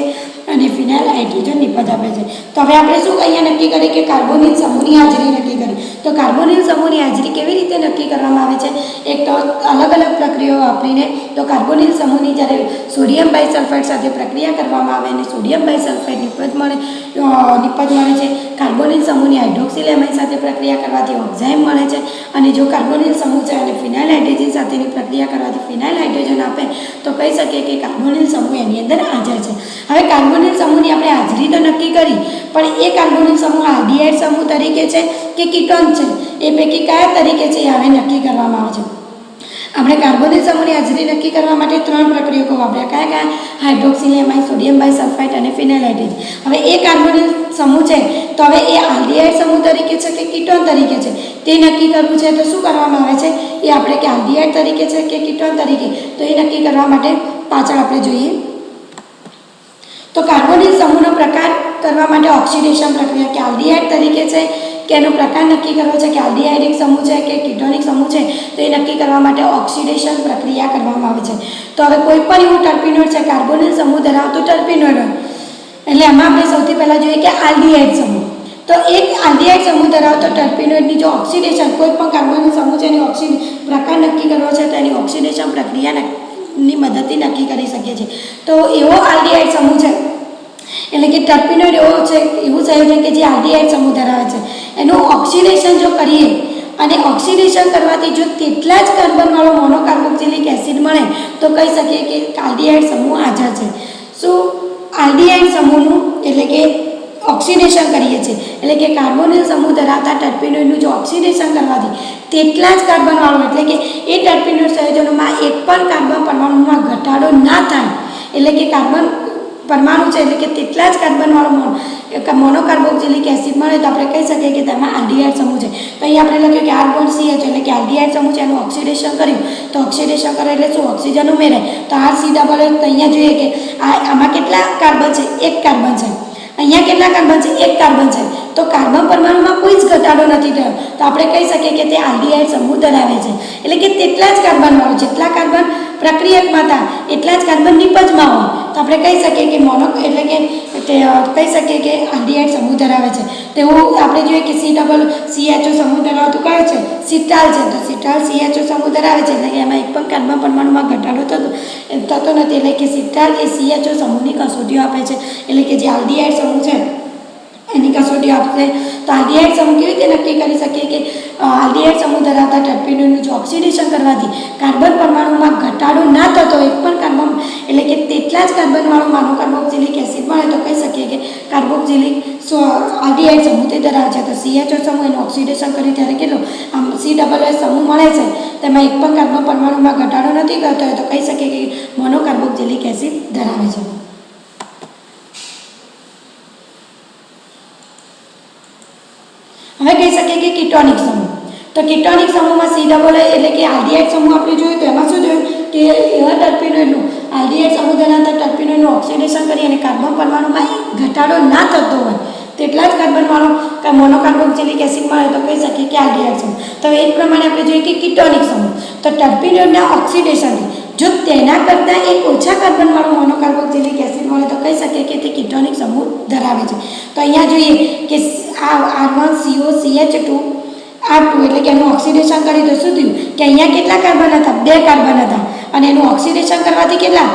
અને ફિનાઇલ હાઇડ્રોજન નિપજ આપે છે. તો હવે આપણે શું અહીંયા નક્કી કરીએ કે કાર્બોનિલ સમૂહની હાજરી નક્કી કરી. તો કાર્બોનિલ સમૂહની હાજરી કેવી રીતે નક્કી કરવામાં આવે છે? એક તો અલગ અલગ પ્રક્રિયાઓ વાપરીને. તો કાર્બોનિલ સમૂહની જ્યારે સોડિયમ બાયસલ્ફાઇડ સાથે પ્રક્રિયા કરવામાં આવે અને સોડિયમ બાયસલ્ફાઇડ નિપજ મળે છે. કાર્બોનિલ સમૂહની હાઇડ્રોક્સિલ એમાઇન સાથે પ્રક્રિયા કરવાથી ઓક્ઝાઇમ મળે છે અને જો કાર્બોનિલ સમૂહ છે અને ફિનાઇલ હાઇડ્રોજન સાથેની પ્રક્રિયા કરવાથી ફિનાઇલ હાઇડ્રોજન આપે તો કહી શકીએ કે કાર્બોનિલ સમૂહ એની અંદર હાજર છે. હવે કાર્બોનિલ સમૂહની આપણે હાજરી તો નક્કી કરી, પણ એ કાર્બોનિલ સમૂહ આલ્ડીહાઇડ સમૂહ તરીકે છે કે કીટોન છે એ પૈકી કયા તરીકે છે એ હવે નક્કી કરવામાં આવે છે. આપણે કાર્બોનિલ સમૂહની હાજરી નક્કી કરવા માટે 3 પ્રક્રિયકો વાપર્યા. કયા? હાઇડ્રોક્સિલ એમાઇન, સોડિયમ બાયસલ્ફાઇડ અને ફિનાઇલ હાઇડ્રોજન. હવે એ કાર્બોનિલ સમૂહ છે તો હવે એ આલ્ડીહાઇડ સમૂહ તરીકે છે કે કીટોન તરીકે છે તે નક્કી કરવું છે. તો શું કરવામાં આવે છે એ આપણે કે આલ્ડીહાઇડ તરીકે છે કે કીટોન તરીકે, તો એ નક્કી કરવા માટે પાછળ આપણે જોઈએ. તો કાર્બોનિલ સમૂહનો પ્રકાર કરવા માટે ઓક્સિડેશન પ્રક્રિયા કે આલ્ડીહાઇડ તરીકે છે કે એનો પ્રકાર નક્કી કરવો છે કે આલ્ડીહાઇડિક સમૂહ છે કે કીટોનિક સમૂહ છે, તો એ નક્કી કરવા માટે ઓક્સિડેશન પ્રક્રિયા કરવામાં આવે છે. તો હવે કોઈ પણ એવું ટર્પીનોઇડ છે કાર્બોનિલ સમૂહ ધરાવતું ટર્પીનોઇડ હોય એટલે એમાં આપણે સૌથી પહેલાં જોઈએ કે આલ્ડીહાઇડ સમૂહ. તો એક આલ્ડીહાઇડ સમૂહ ધરાવતો ટર્પીનોઇડની જો ઓક્સિડેશન કોઈ પણ કાર્બોનિલ સમૂહ છે એની પ્રકાર નક્કી કરવો છે તો એની ઓક્સિડેશન પ્રક્રિયાની મદદથી નક્કી કરી શકીએ છીએ. તો એવો આલ્ડીહાઇડ સમૂહ છે એટલે કે ટર્પીનોઇડ એવું સંયોજન કે જે આલ્ડીહાઇડ સમૂહ ધરાવે છે એનું ઓક્સિડેશન જો કરીએ અને ઓક્સિડેશન કરવાથી જો તેટલા જ કાર્બનવાળો મોનોકાર્બોક્સિલિક એસિડ મળે તો કહી શકીએ કે આલ્ડીહાઇડ સમૂહ હાજર છે. શું આલ્ડીહાઇડ સમૂહનું એટલે કે ઓક્સિડેશન કરીએ છીએ એટલે કે કાર્બોનિલ સમૂહ ધરાવતા ટર્પીનોઇડનું જો ઓક્સિડેશન કરવાથી તેટલા જ કાર્બનવાળો એટલે કે એ ટર્પીનોઇડ સંયોજનોમાં એક પણ કાર્બન પરમાણુમાં ઘટાડો ના થાય એટલે કે કાર્બન પરમાણુ છે એટલે કે તેટલા જ કાર્બનવાળો મોનોકાર્બોક્સિલિક એસિડ મળે તો આપણે કહી શકીએ કે તેમાં આલ્ડીહાઇડ સમૂહ છે. તો અહીં આપણે લખ્યું કે R-CH એટલે કે આલ્ડીહાઇડ સમૂહ છે એનું ઓક્સિડેશન કર્યું તો ઓક્સિડેશન કરે એટલે શું? ઓક્સિજન ઉમેરે તો RC ડબલ તો અહીંયા જોઈએ કે આમાં કેટલા કાર્બન છે? 1 કાર્બન છે. અહીંયા કેટલા કાર્બન છે? 1 કાર્બન છે. તો કાર્બન પરમાણુમાં કોઈ જ ઘટાડો નથી થયો તો આપણે કહી શકીએ કે તે આલ્ડીહાઇડ સમૂહ ધરાવે છે. એટલે કે તેટલા જ કાર્બનવાળો જેટલા કાર્બન પ્રક્રિયકમાં હતા એટલા જ કાર્બન નિપજમાં હોય તો આપણે કહી શકીએ કે એટલે કે કહી શકીએ કે આલ્ડીહાઇડ સમૂહ ધરાવે છે. તેવું આપણે જોઈએ કે COCH સમૂહ ધરાવતું કયો છે? સિટાલ છે. તો સિટાલ CHO સમૂહ ધરાવે છે એટલે કે એમાં એક પણ કાર્બન પરમાણુમાં ઘટાડો થતો નથી એટલે કે સિટાલ એ CHO સમૂહની કસોટીઓ આપે છે. એટલે કે જે આલ્ડીહાઇડ સમૂહ છે એની કસોટી આપશે. તો આલ્ડીહાઇડ સમૂહ કેવી રીતે નક્કી કરી શકીએ કે આલ્ડીહાઇડ સમૂહ ધરાવતા ટર્પેનોનું જો ઓક્સિડેશન કરવાથી કાર્બન પરમાણુમાં ઘટાડો ના થતો એક પણ કાર્બન એટલે કે તેટલા જ કાર્બનવાળું મોનોકાર્બોક્સિલિક એસિડ મળે તો કહી શકીએ કે કાર્બોક્સિલિક આલ્ડીહાઇડ સમૂહ તે ધરાવે છે. તો CHO સમૂહ એનું ઓક્સિડેશન કરી ત્યારે કેટલો આમ COO સમૂહ મળે છે તેમાં એક પણ કાર્બન પરમાણુમાં ઘટાડો નથી કરતો હોય તો કહી શકીએ કે મોનોકાર્બોક્સિલિક એસિડ ધરાવે છે. હવે કહી શકીએ કે કીટોનિક સમૂહ. તો કીટોનિક સમૂહમાં COO એટલે કે આલ્ડીહાઇડ સમૂહ આપણે જોયું તો એમાં શું જોયું કે એવા ટર્પેનોઇડનું આલ્ડીહાઇડ સમૂહ ધરાવતા ટર્પેનોઇડનું ઓક્સિડેશન કરી અને કાર્બન પરમાણુમાં ઘટાડો ના થતો હોય તેટલા જ કાર્બનવાળો મોનોકાર્બોક્સિલિક એસિડ મળે તો કહી શકીએ કે આલ્ડીહાઇડ સમૂહ. તો એ જ પ્રમાણે આપણે જોઈએ કે કીટોનિક સમૂહ. તો ટર્પેનોઇડના ઓક્સિડેશનથી જો તેના કરતાં એક ઓછા કાર્બનવાળું મોનોકાર્બોક્સિલિક એસિડ મળે તો કહી શકીએ કે તે કીટોનિક સમૂહ ધરાવે છે. તો અહીંયા જોઈએ કે આ R1COCH2 R2 એટલે કે એનું ઓક્સિડેશન કરી તો શું થયું કે અહીંયા કેટલા કાર્બન હતા? 2 કાર્બન હતા અને એનું ઓક્સિડેશન કરવાથી કેટલા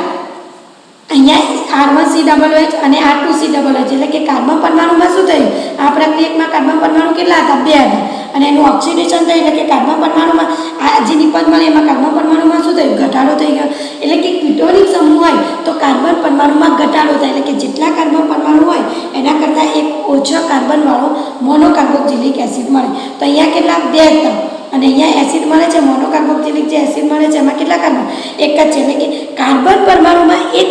અહીંયા R1COOH અને R2COOH એટલે કે કાર્બન પરમાણુમાં શું થયું આ પ્રક્રિયકમાં કાર્બન પરમાણુ કેટલા હતા? 2 હતા અને એનું ઓક્સિડેશન થયું એટલે કે કાર્બન પરમાણુમાં આ જે નિપજ મળે એમાં કાર્બન પરમાણુમાં શું થયું? ઘટાડો થઈ ગયો. એટલે કે કીટોનિક સમૂહ હોય તો કાર્બન પરમાણુમાં ઘટાડો થાય એટલે કે જેટલા કાર્બન પરમાણુ હોય એના કરતાં એક ઓછો કાર્બનવાળો મોનોકાર્બોક્સિલિક એસિડ મળે. તો અહીંયા કેટલા? 2 હતા અને અહીંયા એસિડ મળે છે મોનોકાર્બોક્સિલિક જે એસિડ મળે છે એમાં કેટલા કાર્બન? એક જ છે. એટલે કે કાર્બન પરમાણુમાં એક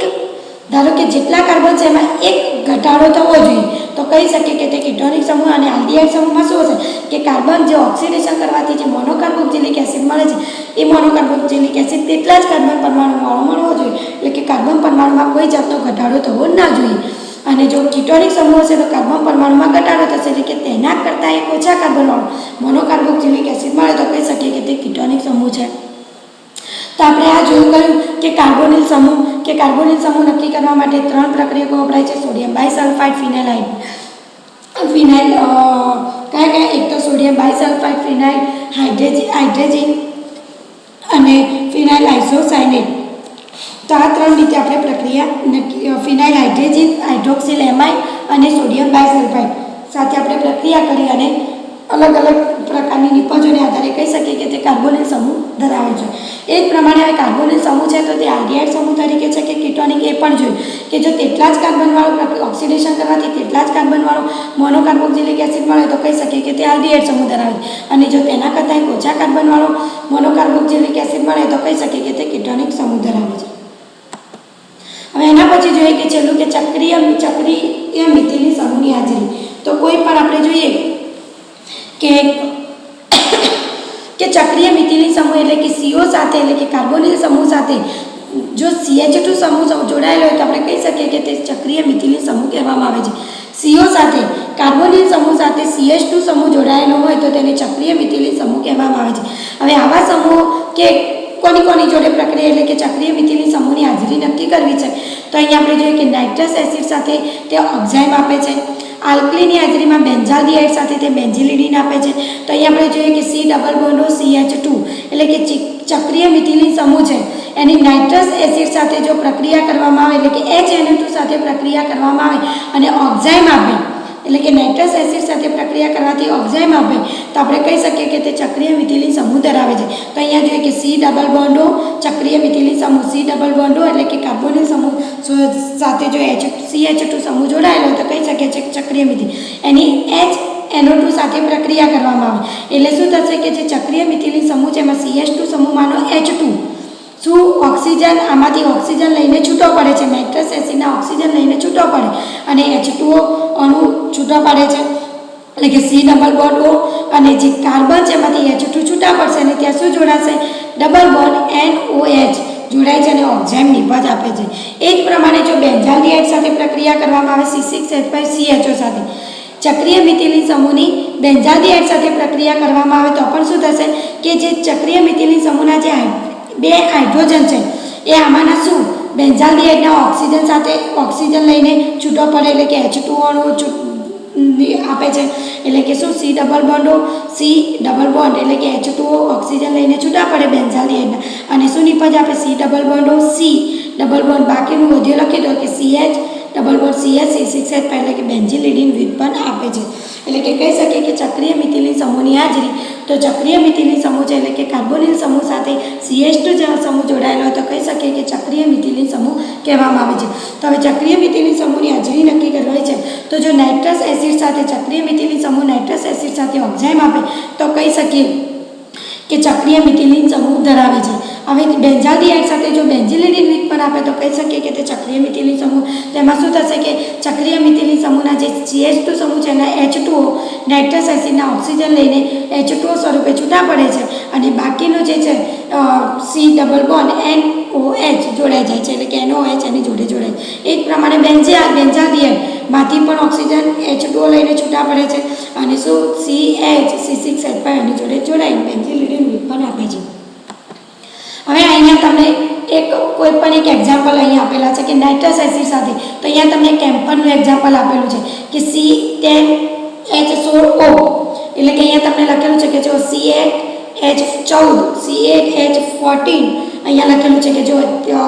ધારો કે જેટલા કાર્બન છે એમાં એક ઘટાડો થવો જોઈએ તો કહી શકીએ કે તે કીટોનિક સમૂહ. અને આલ્ડીહાઇડ સમૂહમાં શું હશે કે કાર્બન જે ઓક્સિડેશન કરવાથી જે મોનોકાર્બોક્સિલિક એસિડ મળે છે એ મોનોકાર્બોક્સિલિક એસિડ તેટલા જ કાર્બન પરમાણુવાળો મળવો જોઈએ એટલે કે કાર્બન પરમાણુમાં કોઈ જાતનો ઘટાડો થવો ના જોઈએ. અને જો કીટોનિક સમૂહ હશે તો કાર્બન પરમાણુમાં ઘટાડો થશે એટલે કે તેના કરતાં એક ઓછા કાર્બનવાળો મોનોકાર્બોક્સિલિક એસિડ મળે તો કહી શકીએ કે તે કીટોનિક સમૂહ છે. તો આપણે આ જોયું ગયું કે કાર્બોનિલ સમૂહ નક્કી કરવા માટે 3 પ્રક્રિયકો વપરાય છે. સોડિયમ બાયસલ્ફાઇડ, ફિનાઇલ કયા એક તો સોડિયમ બાયસલ્ફાઇડ, ફિનાઇલ હાઇડ્રેજિન અને ફિનાઇલ આઇસોસાયનેટ. તો આ 3 રીતે આપણે પ્રક્રિયા ફિનાઇલ હાઇડ્રોક્સિલ એમાઇડ અને સોડિયમ બાયસલ્ફાઇડ સાથે આપણે પ્રક્રિયા કરી અને અલગ અલગ પ્રકારની નિપજોને આધારે કહી શકીએ કે તે કાર્બોનિલ સમૂહ ધરાવે છે. એ જ પ્રમાણે હવે કાર્બોનિલ સમૂહ છે તો તે આલ્ડીહાઇડ સમૂહ તરીકે છે કે કીટોનિક એ પણ જોયું કે જો તેટલા જ કાર્બનવાળો ઓક્સિડેશન કરવાથી તેટલા જ કાર્બનવાળો મોનોકાર્બોક્સિલિક એસિડ મળે તો કહી શકીએ કે તે આલ્ડીહાઇડ સમૂહ ધરાવે છે. અને જો તેના કરતાં એક ઓછા કાર્બનવાળો મોનોકાર્બોક્સિલિક એસિડ મળે તો કહી શકીએ કે તે કીટોનિક સમૂહ ધરાવે છે. હવે એના પછી જોઈએ કે છેલ્લું કે ચક્રીય મિથિલિન સમૂહની હાજરી. તો કોઈ પણ આપણે જોઈએ કે ચક્રીય મિથિલિન સમૂહ એટલે કે CO સાથે એટલે કે કાર્બોનિલ સમૂહ સાથે જો CH2 સમૂહ જોડાયેલો હોય તો આપણે કહી શકીએ કે તે ચક્રીય મિથિલિન સમૂહ કહેવામાં આવે છે. CO સાથે કાર્બોનિલ સમૂહ સાથે CH2 સમૂહ જોડાયેલો હોય તો તેને ચક્રીય મિથિલિન સમૂહ કહેવામાં આવે છે. હવે આવા સમૂહ કે કોની જોડે પ્રક્રિયા એટલે કે ચક્રીય મિથિલિન સમૂહની હાજરી નક્કી કરવી છે તો અહીંયા આપણે જોઈએ કે નાઇટ્રસ એસિડ સાથે તે ઓક્ઝાઇમ આપે છે. આલ્કલીની હાજરીમાં બેન્ઝાલ્ડિહાઇડ સાથે તે બેન્ઝિલિડીન આપે છે. તો અહીંયા આપણે જોઈએ કે C ડબલ બોન્ડો CH2 એટલે કે ચક્રીય મિથિલિન સમૂહ છે એની નાઇટ્રસ એસિડ સાથે જો પ્રક્રિયા કરવામાં આવે એટલે કે HNO2 સાથે પ્રક્રિયા કરવામાં આવે અને ઓક્ઝાઇમ આપે એટલે કે નાઇટ્રસ એસિડ સાથે પ્રક્રિયા કરવાથી ઓક્ઝાઇમ આપે તો આપણે કહી શકીએ કે તે ચક્રીય મિથિલિન સમૂહ ધરાવે છે. તો અહીંયા જોઈએ કે C ડબલ બોન્ડો ચક્રીય મિથિલિન સમૂહ C ડબલ બોન્ડો એટલે કે કાર્બોનિલ સમૂહ સાથે જો CH2 સમૂહ જોડાયેલો હોય તો કહી શકીએ છીએ ચક્રીય મિથિલિન. એની NO2 સાથે પ્રક્રિયા કરવામાં આવે એટલે શું થશે કે જે ચક્રીય મિથિલિન સમૂહ છે એમાં CH2 સમૂહમાંનો H2 શું ઓક્સિજન આમાંથી ઓક્સિજન લઈને છૂટો પડે છે. નાઇટ્રસ એસિડના ઓક્સિજન લઈને છૂટો પડે અને H2O અણુ છૂટો પડે છે એટલે કે C ડબલ બોન્ડ O અને જે કાર્બન છે એમાંથી H2 છૂટા પડશે અને ત્યાં શું જોડાશે? ડબલ બોન્ડ NOH જોડાય છે અને ઓક્ઝાઇમ નિપજ આપે છે. એ જ પ્રમાણે જો બેન્ઝાલ્ડિહાઇડ સાથે પ્રક્રિયા કરવામાં આવે C6H5CHO સાથે ચક્રીય મિથિલિન સમૂહની બેન્ઝાલ્ડિહાઇડ સાથે પ્રક્રિયા કરવામાં આવે તો પણ શું થશે કે જે ચક્રીય મિથિલિન સમૂહના જે 2 હાઇડ્રોજન છે એ આમાંના શું બેન્ઝાલ્ડિહાઇડના ઓક્સિજન સાથે ઓક્સિજન લઈને છૂટો પડે એટલે કે H2O અણુ આપે છે એટલે કે શું C ડબલ બોન્ડો C ડબલ બોન્ડ એટલે કે H2O ઓક્સિજન લઈને છૂટા પડે બેન્ઝાલ્ડિહાઇડના અને શું નિપજ આપે C ડબલ બોન્ડો C ડબલ બોન્ડ બાકીનું વધ્યું લખી દો કે CH ડબલ બોન્ડ CH6 એટલે કે બેન્ઝિલિડીન વ્યુત્પન્ન આપે છે. એટલે કે કહી શકીએ કે ચક્રીય મિથિલિન સમૂહની હાજરી, તો ચક્રીય મિથિલિન સમૂહ છે એટલે કે કાર્બોનિલ સમૂહ સાથે CH2 જેવો સમૂહ જોડાયેલો હોય તો કહી શકીએ કે ચક્રીય મિથિલિન સમૂહ કહેવામાં આવે છે. તો હવે ચક્રીય મિથિલિન સમૂહની હાજરી નક્કી કરવાની છે. તો જો નાઇટ્રસ એસિડ સાથે ચક્રીય મિથિલિન સમૂહ નાઇટ્રસ એસિડ સાથે ઓક્ઝાઇમ આપે તો કહી શકીએ કે ચક્રીય મિથિલિન સમૂહ ધરાવે છે. હવે બેન્ઝાલ્ડિહાઇડ સાથે જો બેન્ઝિલિડીન વ્યુત્પન્ન આપે તો કહી શકીએ કે તે ચક્રીય મિથિલિન સમૂહ. તેમાં શું થશે કે ચક્રીય મિથિલિન સમૂહના જે CH2 સમૂહ છે એના H2O નાઇટ્રસ એસિડના ઓક્સિજન લઈને H2O સ્વરૂપે છૂટા પડે છે અને બાકીનો જે છે C ડબલ બોન્ડ NOH જોડાઈ જાય છે એટલે કે NOH એની જોડે જોડાય. એ જ પ્રમાણે બેન્ઝાલ્ડિહાઇડમાંથી પણ ઓક્સિજન H2O લઈને છૂટા પડે છે અને શું CH6 એની જોડે જોડાઈ બેન્ઝિલિડીન વ્યુત્પન્ન આપે છે. હવે અહીંયા તમને કોઈ પણ એક એક્ઝામ્પલ અહીંયા આપેલા છે કે નાઇટ્રસ એસિડ સાથે, તો અહીંયા તમને કેમ્ફરનું એક્ઝામ્પલ આપેલું છે કે C10H16O એટલે કે અહીંયા તમને લખેલું છે કે જો C8H14 C8H14 અહીંયા લખેલું છે કે જો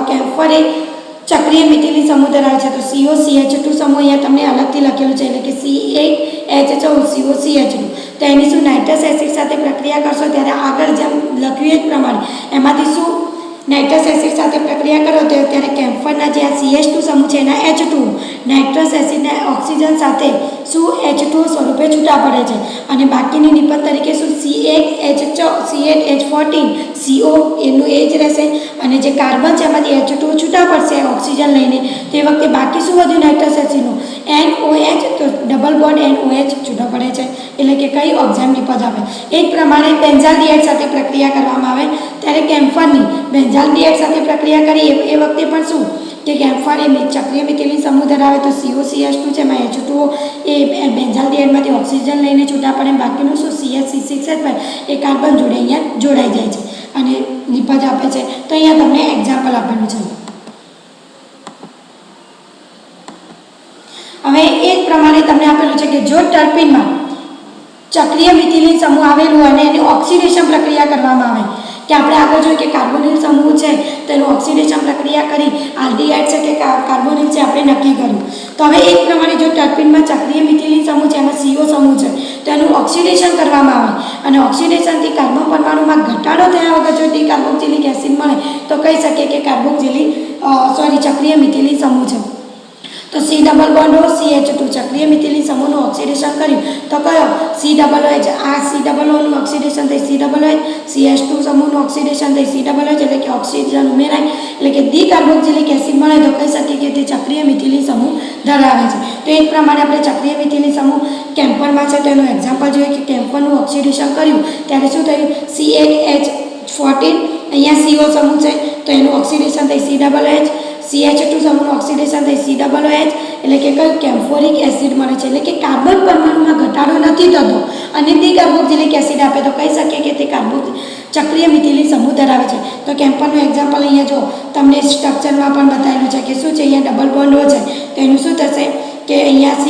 કેમ્ફર એ ચક્રીય મિથિલિન સમૂહ ધરાવે છે તો COCH2 સમૂહ અહીંયા તમને અલગથી લખેલું છે એટલે કે C8H14 COCH2. તો એની શું નાઇટ્રસ એસિડ સાથે પ્રક્રિયા કરશો ત્યારે આગળ જેમ લખ્યું એ જ પ્રમાણે એમાંથી શું નાઇટ્રસ એસિડ સાથે પ્રક્રિયા કરો તો ત્યારે કેમ્ફરના જે આ CH2 સમૂહ છે એના H2 નાઇટ્રસ એસિડના ઓક્સિજન સાથે શું H2O સ્વરૂપે છૂટા પડે છે અને બાકીની નિપજ તરીકે શું C8H14 CO એનું એ જ રહેશે અને જે કાર્બન છે એમાંથી H2O છૂટા પડશે ઓક્સિજન લઈને, તે વખતે બાકી શું વધ્યું નાઇટ્રસ એસિડનું NOH, તો ડબલ બોન્ડ NOH છૂટો પડે છે એટલે કે કઈ ઓક્ઝાઇમ નિપજ આપે. એ જ પ્રમાણે બેન્ઝાલ્ડિહાઇડ સાથે પ્રક્રિયા કરવામાં આવે ત્યારે કેમ્ફરની બેન્ઝાલ્ડિહાઇડ સાથે પ્રક્રિયા કરી એ વખતે પણ શું કે કેમ્ફર એ ચક્રીય મિથિલિન સમૂહ ધરાવે તો COCH2 છે એમાં H2O એ બેન્ઝાલ્ડિહાઇડમાંથી ઓક્સિજન લઈને છૂટા પડે, બાકીનું શું CH6 એ કાર્બન જોડે અહીંયા જોડાઈ જાય છે અને નિપજ આપે છે. તો અહીંયા તમને એક્ઝામ્પલ આપેલું છે. હવે એ જ પ્રમાણે તમને આપેલું છે કે જો ટર્પીનમાં ચક્રીય મિથિલિન સમૂહ આવેલું અને એની ઓક્સિડેશન પ્રક્રિયા કરવામાં આવે કે આપણે આગળ જોઈએ કે કાર્બોનિલ સમૂહ છે તો એનું ઓક્સિડેશન પ્રક્રિયા કરી આલ્ડીહાઇડ છે કે કાર્બોનિલ છે આપણે નક્કી કર્યું. તો હવે એ જ પ્રમાણે જો ટર્પીનમાં ચક્રીય મિથિલિન સમૂહ છે એમાં CO સમૂહ છે તો એનું ઓક્સિડેશન કરવામાં આવે અને ઓક્સિડેશનથી કાર્બન પરમાણુમાં ઘટાડો થયા વગર જો ડિકાર્બોક્સિલિક એસિડ મળે તો કહી શકીએ કે ચક્રીય મિથિલિન સમૂહ છે. તો C ડબલ બોન્ડ CH2 ચક્રીય મિથિલિન સમૂહનું ઓક્સિડેશન કર્યું તો કયો COOH, આ COOનું ઓક્સિડેશન થઈ COOH, CH2 સમૂહનું ઓક્સિડેશન થઈ COOH એટલે કે ઓક્સિજન ઉમેરાય એટલે કે ડિકાર્બોક્સિલિક એસિડ મળે તો કહી શકીએ કે તે ચક્રીય મિથિલિન સમૂહ ધરાવે છે. તો એ જ પ્રમાણે આપણે ચક્રીય મિથિલિન સમૂહ કેમ્ફરમાં છે તો એનું એક્ઝામ્પલ જોઈએ કે કેમ્ફરનું ઓક્સિડેશન કર્યું ત્યારે શું થયું C8H14 અહીંયા CO સમૂહ છે તો એનું ઓક્સિડેશન થઈ COOH, CH2 સમૂહનું ઓક્સિડેશન થઈ COOH એટલે કે કયું કેમ્ફોરિક એસિડ મળે છે એટલે કે કાર્બન પરમાણુમાં ઘટાડો નથી થતો અને ડિકાર્બોક્સિલિક એસિડ આપે તો કહી શકીએ કે તે ચક્રીય મિથિલિન સમૂહ ધરાવે છે. તો કેમ્ફરનું એક્ઝામ્પલ અહીંયા જો તમને સ્ટ્રક્ચરમાં પણ બતાવેલું છે કે શું છે અહીંયા ડબલ બોન્ડો છે તો એનું શું થશે કે અહીંયા COOH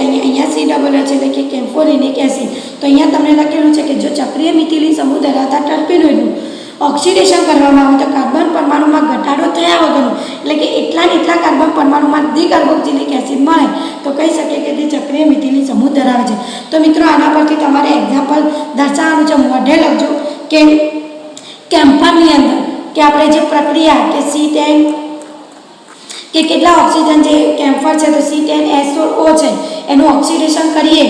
અહીંયા COOH એટલે કે કેમ્ફોરિક એસિડ. તો અહીંયા તમને લખેલું છે કે જો ચક્રીય મિથિલિન સમૂહ ધરાવતા ટર્પેનોઇડનું ઓક્સિડેશન કરવામાં આવે તો કાર્બન પરમાણુમાં ઘટાડો થયા વગરનું એટલે કે એટલા કાર્બન પરમાણુમાં ડિકાર્બોક્સિલિક એસિડ મળે તો કહી શકીએ કે તે ચક્રીય મિથિલિન સમૂહ ધરાવે છે. તો મિત્રો આના પરથી તમારે એક્ઝામ્પલ દર્શાવવાનું છે, મોઢે લખજો કે કેમ્ફરની અંદર કે આપણે જે પ્રક્રિયા કે C10 કે કેટલા ઓક્સિજન જે કેમ્ફર છે તો C10H16O છે એનું ઓક્સિડેશન કરીએ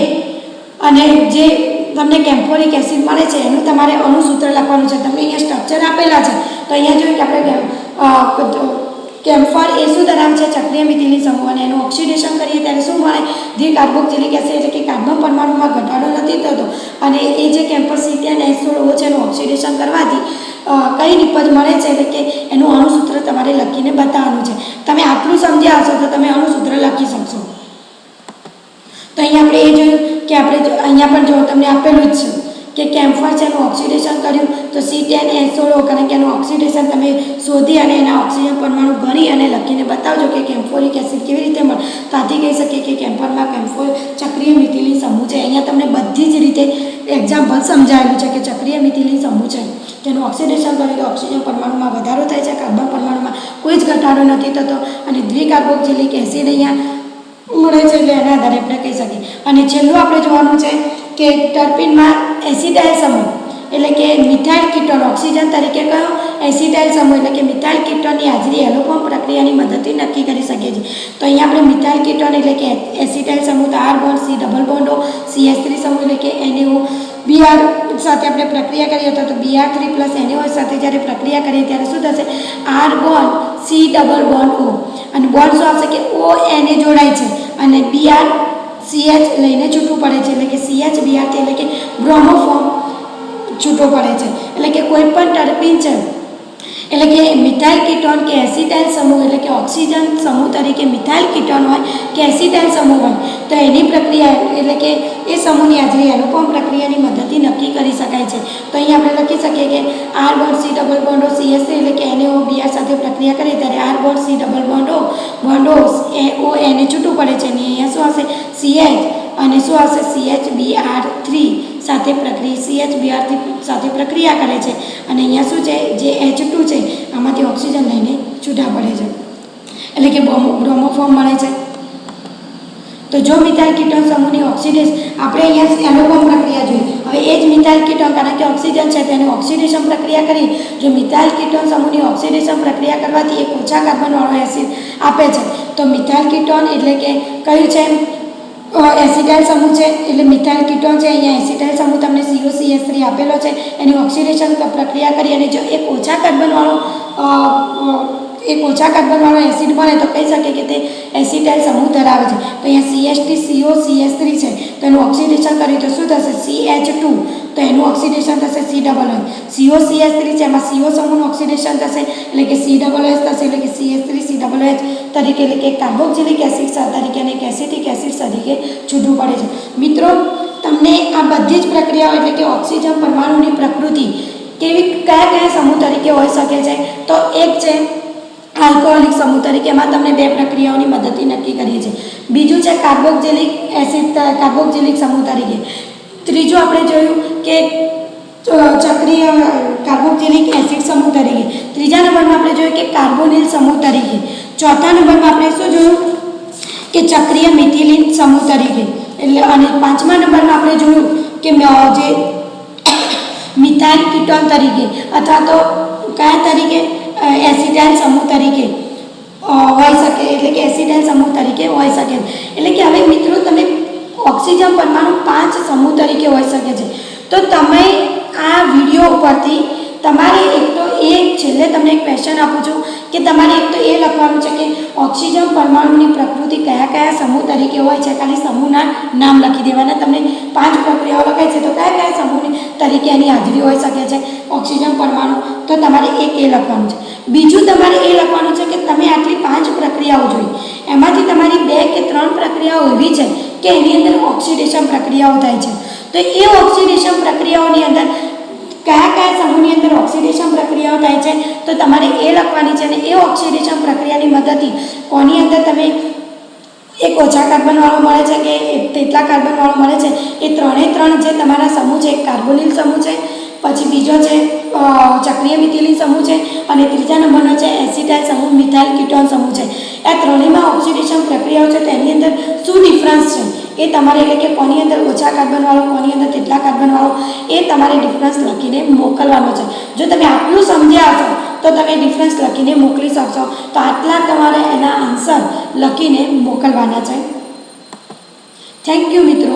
અને જે તમને કેમ્ફોરિક એસિડ મળે છે એનું તમારે અણુસૂત્ર લખવાનું છે. તમને અહીંયા સ્ટ્રક્ચર આપેલા છે તો અહીંયા જોઈએ કે આપણે કેમ્ફર એ શું ધરાવે છે ચક્રીય મિથિલિન સમૂહ અને એનું ઓક્સિડેશન કરીએ ત્યારે શું મળે ડિકાર્બોક્સિલિક એસિડ એટલે કે કાર્બન પરમાણુમાં ઘટાડો નથી થતો અને એ જે કેમ્ફર C10H16O છે એનું ઓક્સિડેશન કરવાથી કઈ નિપજ મળે છે એટલે કે એનું અણુસૂત્ર તમારે લખીને બતાવવાનું છે. તમે આટલું સમજ્યા હશો તો તમે અણુસૂત્ર લખી શકશો. તો અહીંયા આપણે એ જોયું કે આપણે અહીંયા પણ જો તમને આપેલું જ છે કે કેમ્ફર છે એનું ઓક્સિડેશન કર્યું તો C10H16O કારણ કે એનું ઓક્સિડેશન તમે શોધી અને એના ઓક્સિજન પરમાણુ ગણી અને લખીને બતાવજો કે કેમ્ફોરિક એસિડ કેવી રીતે મળે તો આથી કહી શકીએ કે કેમ્ફરમાં ચક્રીય મિથિલિન સમૂહ છે. અહીંયા તમને બધી જ રીતે એક્ઝામ્પલ સમજાયેલું છે કે ચક્રીય મિથિલિન સમૂહ છે તેનું ઓક્સિડેશન કરીએ તો ઓક્સિજન પરમાણુમાં વધારો થાય છે, કાર્બન પરમાણુમાં કોઈ જ ઘટાડો નથી થતો અને દ્વિકાર્બોક્સિલિક એસિડ અહીંયા મળે છે, એટલે એના આધારે આપણે કહી શકીએ. અને છેલ્લું આપણે જોવાનું છે કે ટર્પીનમાં એસિટાઇલ સમૂહ એટલે કે મિથાઇલ કીટોન ઓક્સિજન તરીકે કયો એસિટાઇલ સમૂહ એટલે કે મિથાઇલ કીટોનની હાજરી એલોફોર્મ પ્રક્રિયાની મદદથી નક્કી કરી શકીએ છીએ. તો અહીંયા આપણે મિથાઇલ કીટોન એટલે કે એસિટાઇલ સમૂહ તો R bond C double bond O CH3 સમૂહ એટલે કે NaO Br સાથે આપણે પ્રક્રિયા કરીએ તો Br3 પ્લસ NaO સાથે જ્યારે પ્રક્રિયા કરીએ ત્યારે શું થશે R bond C double bond O અને બોન્ડ શું આવશે કે O Na જોડાય છે અને Br CH લઈને છૂટું પડે છે એટલે કે CH Br એટલે કે બ્રોમોફોર્મ છૂટો પડે છે. એટલે કે કોઈ પણ ટર્પીન છે એટલે કે મિથાઇલ કીટોન કે એસિટાઇલ સમૂહ એટલે કે ઓક્સિજન સમૂહ તરીકે મિથાઇલ કીટોન હોય કે એસિટાઇલ સમૂહ હોય તો એની પ્રક્રિયા એટલે કે એ સમૂહની હાજરી એલોફોર્મ પ્રક્રિયાની મદદથી નક્કી કરી શકાય છે. તો અહીં આપણે લખી શકીએ કે R bond C double bond O CH3 એટલે કે NaO Br સાથે પ્રક્રિયા કરીએ ત્યારે R bond C double bond O એને છૂટું પડે છે અને અહીંયા શું આવશે CH અને શું આવશે CHBr3 સાથે સાથે પ્રક્રિયા કરે છે અને અહીંયા શું છે જે H2 છે આમાંથી ઓક્સિજન લઈને છૂટા પડે છે એટલે કે બ્રોમોફોર્મ મળે છે. તો જો મિથાઇલ કીટોન સમૂહની ઓક્સિડેશન આપણે અહીંયા એલોફોર્મ પ્રક્રિયા જોઈએ. હવે એ જ મિથાઇલ કીટોન કારણ કે ઓક્સિજન છે તેને ઓક્સિડેશન પ્રક્રિયા કરી જો મિથાઇલ કીટોન સમૂહની ઓક્સિડેશન પ્રક્રિયા કરવાથી એક ઓછા કાર્બનવાળો એસિડ આપે છે તો મિથાઇલ કીટોન એટલે કે કયું છે એસિટાઇલ સમૂહ છે એટલે મિથાઇલ કીટોન છે. અહીંયા એસિટાઇલ સમૂહ તમને COCH3 આપેલો છે એની ઓક્સિડેશન પ્રક્રિયા કરી અને જો એક ઓછા કાર્બનવાળો એસિડ મળે તો કહી શકીએ કે તે એસિટાઇલ સમૂહ ધરાવે છે. તો અહીંયા CH3 છે તો એનું ઓક્સિડેશન કર્યું તો શું થશે CH2 તો એનું ઓક્સિડેશન થશે C ડબલ H. COCH3 છે એમાં CO સમૂહનું ઓક્સિડેશન થશે એટલે કે C ડબલ H થશે એટલે કે CH3 C ડબલ H તરીકે એટલે કે કાર્બોક્સિલિક એસિડ તરીકે અને એસિટિક એસિડ તરીકે છૂટું પડે છે. મિત્રો તમને આ બધી જ પ્રક્રિયાઓ એટલે કે ઓક્સિજન પરમાણુની પ્રકૃતિ કયા સમૂહ તરીકે હોઈ શકે છે તો એક છે આલ્કોહોલિક સમૂહ તરીકે એમાં તમને બે પ્રક્રિયાઓની મદદથી નક્કી કરીએ છીએ. બીજું છે કાર્બોક્સિલિક સમૂહ તરીકે. ત્રીજું આપણે જોયું કે ચક્રીય કાર્બોક્સિલિક એસિડ સમૂહ તરીકે. ત્રીજા નંબરમાં આપણે જોયું કે કાર્બોનિલ સમૂહ તરીકે. ચોથા નંબરમાં આપણે શું જોયું કે ચક્રીય મિથિલિન સમૂહ તરીકે એટલે અને પાંચમા નંબરમાં આપણે જોયું કે જે મિથાઇલ કીટોન તરીકે અથવા તો કયા તરીકે એસિટાઇલ સમૂહ તરીકે હોઈ શકે એટલે કે એસિટાઇલ સમૂહ તરીકે હોઈ શકે. એટલે કે હવે મિત્રો તમે ઓક્સિજન પરમાણુ 5 સમૂહ તરીકે હોઈ શકે છે. તો તમે આ વિડીયો ઉપરથી તમારે એક તો એ છેલ્લે તમને એક ક્વેશ્ચન આપું છું કે તમારે એક તો એ લખવાનું છે કે ઓક્સિજન પરમાણુની પ્રકૃતિ કયા સમૂહ તરીકે હોય છે. ખાલી સમૂહના નામ લખી દેવાના. તમને 5 પ્રક્રિયાઓ લખાય છે તો કયા સમૂહ તરીકે એની હાજરી હોઈ શકે છે ઓક્સિજન પરમાણુ તો તમારે એક એ લખવાનું છે. બીજું તમારે એ લખવાનું છે કે તમે આટલી 5 પ્રક્રિયાઓ જોઈ એમાંથી તમારી 2 કે 3 પ્રક્રિયાઓ એવી છે કે એની અંદર ઓક્સિડેશન પ્રક્રિયાઓ થાય છે. તો એ ઓક્સિડેશન પ્રક્રિયાઓની અંદર કયા સમૂહની અંદર ઓક્સિડેશન પ્રક્રિયાઓ થાય છે તો તમારે એ લખવાની છે અને એ ઓક્સિડેશન પ્રક્રિયાની મદદથી કોની અંદર તમે એક ઓછા કાર્બનવાળો મળે છે કે તેટલા કાર્બનવાળો મળે છે એ 3 જે તમારા સમૂહ છે એક કાર્બોનિલ સમૂહ છે પછી બીજો છે ચક્રીય મિથિલિન સમૂહ છે અને ત્રીજા નંબરનો છે એસિટાઇલ સમૂહ મિથાઇલ કીટોન સમૂહ છે. આ ત્રણેયમાં ઓક્સિડેશન પ્રક્રિયાઓ છે તેની અંદર શું ડિફરન્સ છે એ તમારે એટલે કે કોની અંદર ઓછા કાર્બનવાળો કોની અંદર તેટલા કાર્બનવાળો એ તમારે ડિફરન્સ લખીને મોકલવાનો છે. જો તમે આટલું સમજ્યા હશો તો તમે ડિફરન્સ લખીને મોકલી શકશો. તો આટલા તમારે એના આન્સર લખીને મોકલવાના છે. થેન્ક યુ મિત્રો.